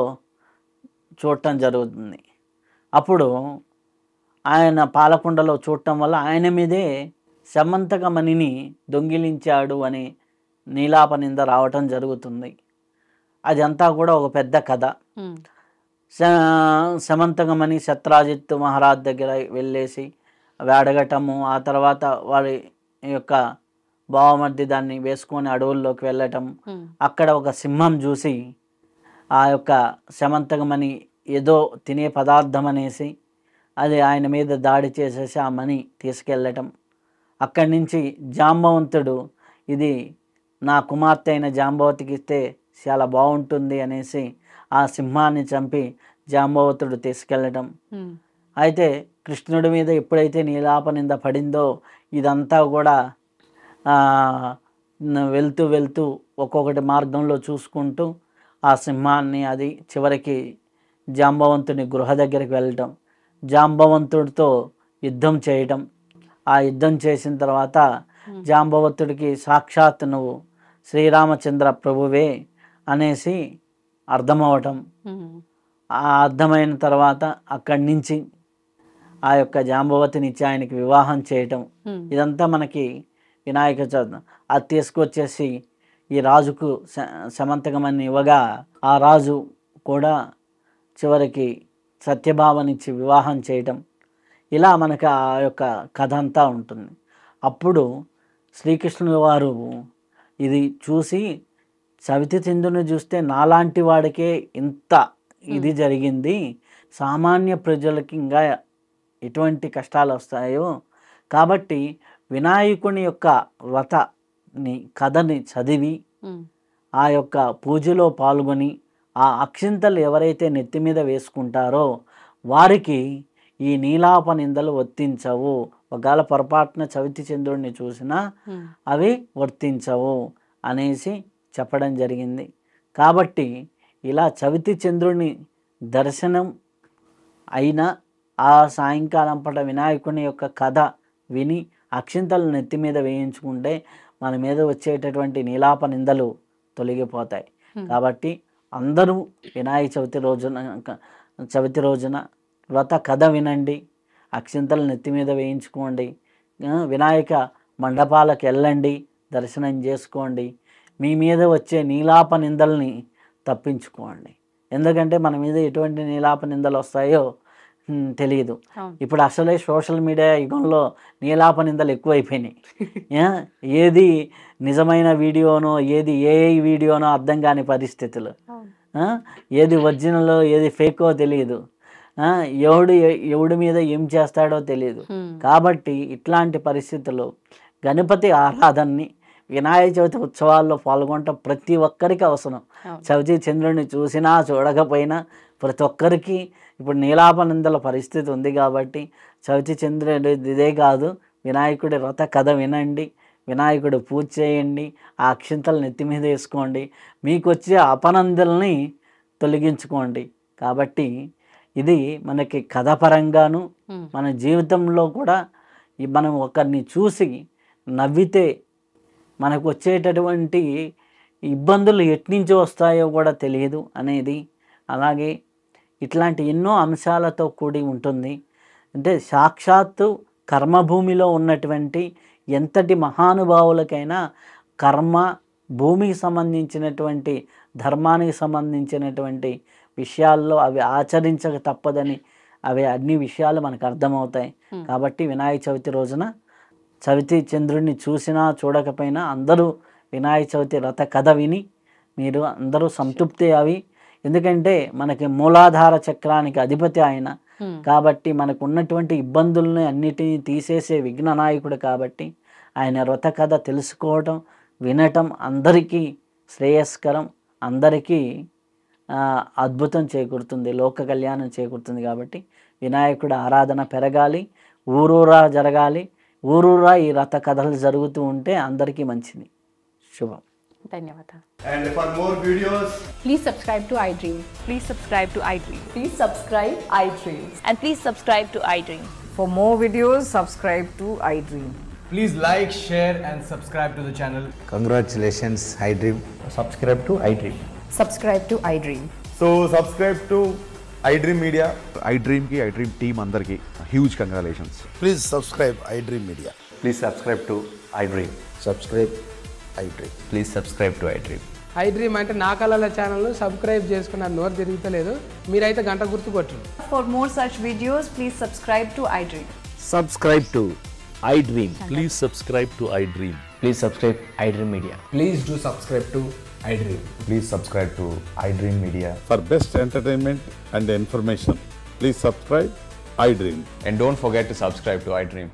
చూడటం జరుగుతుంది. అప్పుడు ఆయన పాలకుండలో చూడటం వల్ల ఆయన మీదే శమంతకమణిని దొంగిలించాడు అని నీలాప నింద రావటం జరుగుతుంది. అదంతా కూడా ఒక పెద్ద కథ. శమంతకమణి శత్రాజిత్ మహారాజ్ దగ్గర వెళ్ళేసి అడగటము, ఆ తర్వాత వారి యొక్క బావమర్ది దాన్ని వేసుకొని అడవుల్లోకి వెళ్ళటం, అక్కడ ఒక సింహం చూసి ఆ యొక్క శమంతకమణి ఏదో తినే పదార్థం అనేసి అది ఆయన మీద దాడి చేసేసి ఆ మణి తీసుకెళ్ళటం. అక్కడి నుంచి జాంబవంతుడు ఇది నా కుమార్తె అయిన జాంబవతికి ఇస్తే చాలా బాగుంటుంది అనేసి ఆ సింహాన్ని చంపి జాంబవతుడు తీసుకెళ్ళటం. అయితే కృష్ణుడి మీద ఎప్పుడైతే నీలాప నింద పడిందో ఇదంతా కూడా వెళ్తూ వెళ్తూ ఒక్కొక్కటి మార్గంలో చూసుకుంటూ ఆ సింహాన్ని అది చివరికి జాంబవంతుని గృహ దగ్గరికి వెళ్ళటం, జాంబవంతుడితో యుద్ధం చేయటం. ఆ యుద్ధం చేసిన తర్వాత జాంబవంతుడికి సాక్షాత్ నువ్వు శ్రీరామచంద్ర ప్రభువే అనేసి అర్థమవటం. ఆ అర్థమైన తర్వాత అక్కడి నుంచి ఆ యొక్క జాంబవతిని ఇచ్చి ఆయనకి వివాహం చేయటం. ఇదంతా మనకి వినాయక చవితి. అది తీసుకొచ్చేసి ఈ రాజుకు శమంతకమని ఇవ్వగా ఆ రాజు కూడా చివరికి సత్యభామనిచ్చి వివాహం చేయటం. ఇలా మనకు ఆ యొక్క కథ అంతా ఉంటుంది. అప్పుడు శ్రీకృష్ణుల వారు ఇది చూసి చవితి చంద్రుని చూస్తే నాలాంటి వాడికే ఇంత ఇది జరిగింది, సామాన్య ప్రజలకి ఇంకా ఎటువంటి కష్టాలు వస్తాయో, కాబట్టి వినాయకుని యొక్క వ్రతని కథని చదివి ఆ యొక్క పూజలో పాల్గొని ఆ అక్షింతలు ఎవరైతే నెత్తి మీద వేసుకుంటారో వారికి ఈ నీలాప నిందలు వర్తించవు. ఒకవేళ పొరపాటున చవితి చంద్రుడిని చూసినా అవి వర్తించవు అనేసి చెప్పడం జరిగింది. కాబట్టి ఇలా చవితి చంద్రుని దర్శనం అయినా ఆ సాయంకాలం పూట వినాయకుని యొక్క కథ విని అక్షింతలు నెత్తి మీద వేయించుకుంటే మన మీద వచ్చేటటువంటి నీలాప నిందలు తొలగిపోతాయి. కాబట్టి అందరూ వినాయక చవితి రోజున వ్రత కథ వినండి, అక్షింతలు నెత్తి మీద వేయించుకోండి, వినాయక మండపాలకు వెళ్ళండి, దర్శనం చేసుకోండి. మీ మీద వచ్చే నీలాప నిందల్ని తప్పించుకోండి. ఎందుకంటే మన మీద ఎటువంటి నీలాప నిందలు వస్తాయో తెలియదు. ఇప్పుడు అసలే సోషల్ మీడియా యుగంలో నీలాప నిందలు ఎక్కువైపోయినాయి. ఏది నిజమైన వీడియోనో ఏది ఏఐ వీడియోనో అర్థం కాని పరిస్థితులు, ఏది ఒరిజినల్ ఏది ఫేకో తెలియదు, ఎవడి మీద ఏం చేస్తాడో తెలియదు. కాబట్టి ఇట్లాంటి పరిస్థితుల్లో గణపతి ఆరాధనని వినాయక చవితి ఉత్సవాల్లో పాల్గొనటం ప్రతి ఒక్కరికి అవసరం. చవితి చంద్రుడిని చూసినా చూడకపోయినా ప్రతి ఒక్కరికి ఇప్పుడు నీలాపనిందల పరిస్థితి ఉంది. కాబట్టి చవితి చంద్రుడి ఇదే కాదు, వినాయకుడి వ్రత కథ వినండి, వినాయకుడు పూజ చేయండి, ఆ అక్షింతలు నెత్తి మీద వేసుకోండి, మీకు వచ్చే అపనందల్ని తొలగించుకోండి. కాబట్టి ఇది మనకి కథపరంగాను మన జీవితంలో కూడా మనం ఒకరిని చూసి నవ్వితే మనకు వచ్చేటటువంటి ఇబ్బందులు ఎట్నుంచి వస్తాయో కూడా తెలియదు అనేది. అలాగే ఇట్లాంటి ఎన్నో అంశాలతో కూడి ఉంటుంది. అంటే సాక్షాత్తు కర్మభూమిలో ఉన్నటువంటి ఎంతటి మహానుభావులకైనా కర్మ భూమికి సంబంధించినటువంటి ధర్మానికి సంబంధించినటువంటి విషయాల్లో అవి ఆచరించక తప్పదని అవి అన్ని విషయాలు మనకు అర్థమవుతాయి. కాబట్టి వినాయక చవితి రోజున చవితి చంద్రుడిని చూసినా చూడకపోయినా అందరూ వినాయక చవితి రథ కథ విని మీరు అందరూ సంతృప్తి అవి. ఎందుకంటే మనకి మూలాధార చక్రానికి అధిపతి ఆయన కాబట్టి మనకు ఉన్నటువంటి ఇబ్బందుల్ని అన్నిటినీ తీసేసే విఘ్న నాయకుడు కాబట్టి ఆయన రథ కథ తెలుసుకోవటం వినటం అందరికీ శ్రేయస్కరం, అందరికీ అద్భుతం చేకూరుతుంది, లోక కళ్యాణం చేకూరుతుంది. కాబట్టి వినాయకుడు ఆరాధన పెరగాలి, ఊరూరా జరగాలి, ఊరూరా ఈ రథ కథలు జరుగుతూ ఉంటే అందరికీ మంచిది. శుభం. ధన్యవాదాలు. And for more videos, Please subscribe to iDream. Please subscribe to iDream. Please subscribe iDream. And please subscribe to iDream. For more videos, subscribe to iDream. please like, share and subscribe to the channel. Congratulations, iDream. Subscribe to iDream. Subscribe to iDream. So subscribe to iDream Media. iDream ki iDream team andarki huge congratulations. Please subscribe iDream Media. Please subscribe to iDream. Subscribe iDream. Please subscribe to iDream. iDream అంటే నా కళల channel subscribe చేసుకున్నారు, నోరు తిరుగుతలేదు, మీరైతే గంట గుర్తు కొట్టండి. For more such videos, please subscribe to iDream. Subscribe to iDream. Please subscribe to iDream. Please subscribe iDream Media. Please do subscribe to iDream. Please subscribe to iDream Media. For best entertainment and information, please subscribe iDream. And don't forget to subscribe to iDream.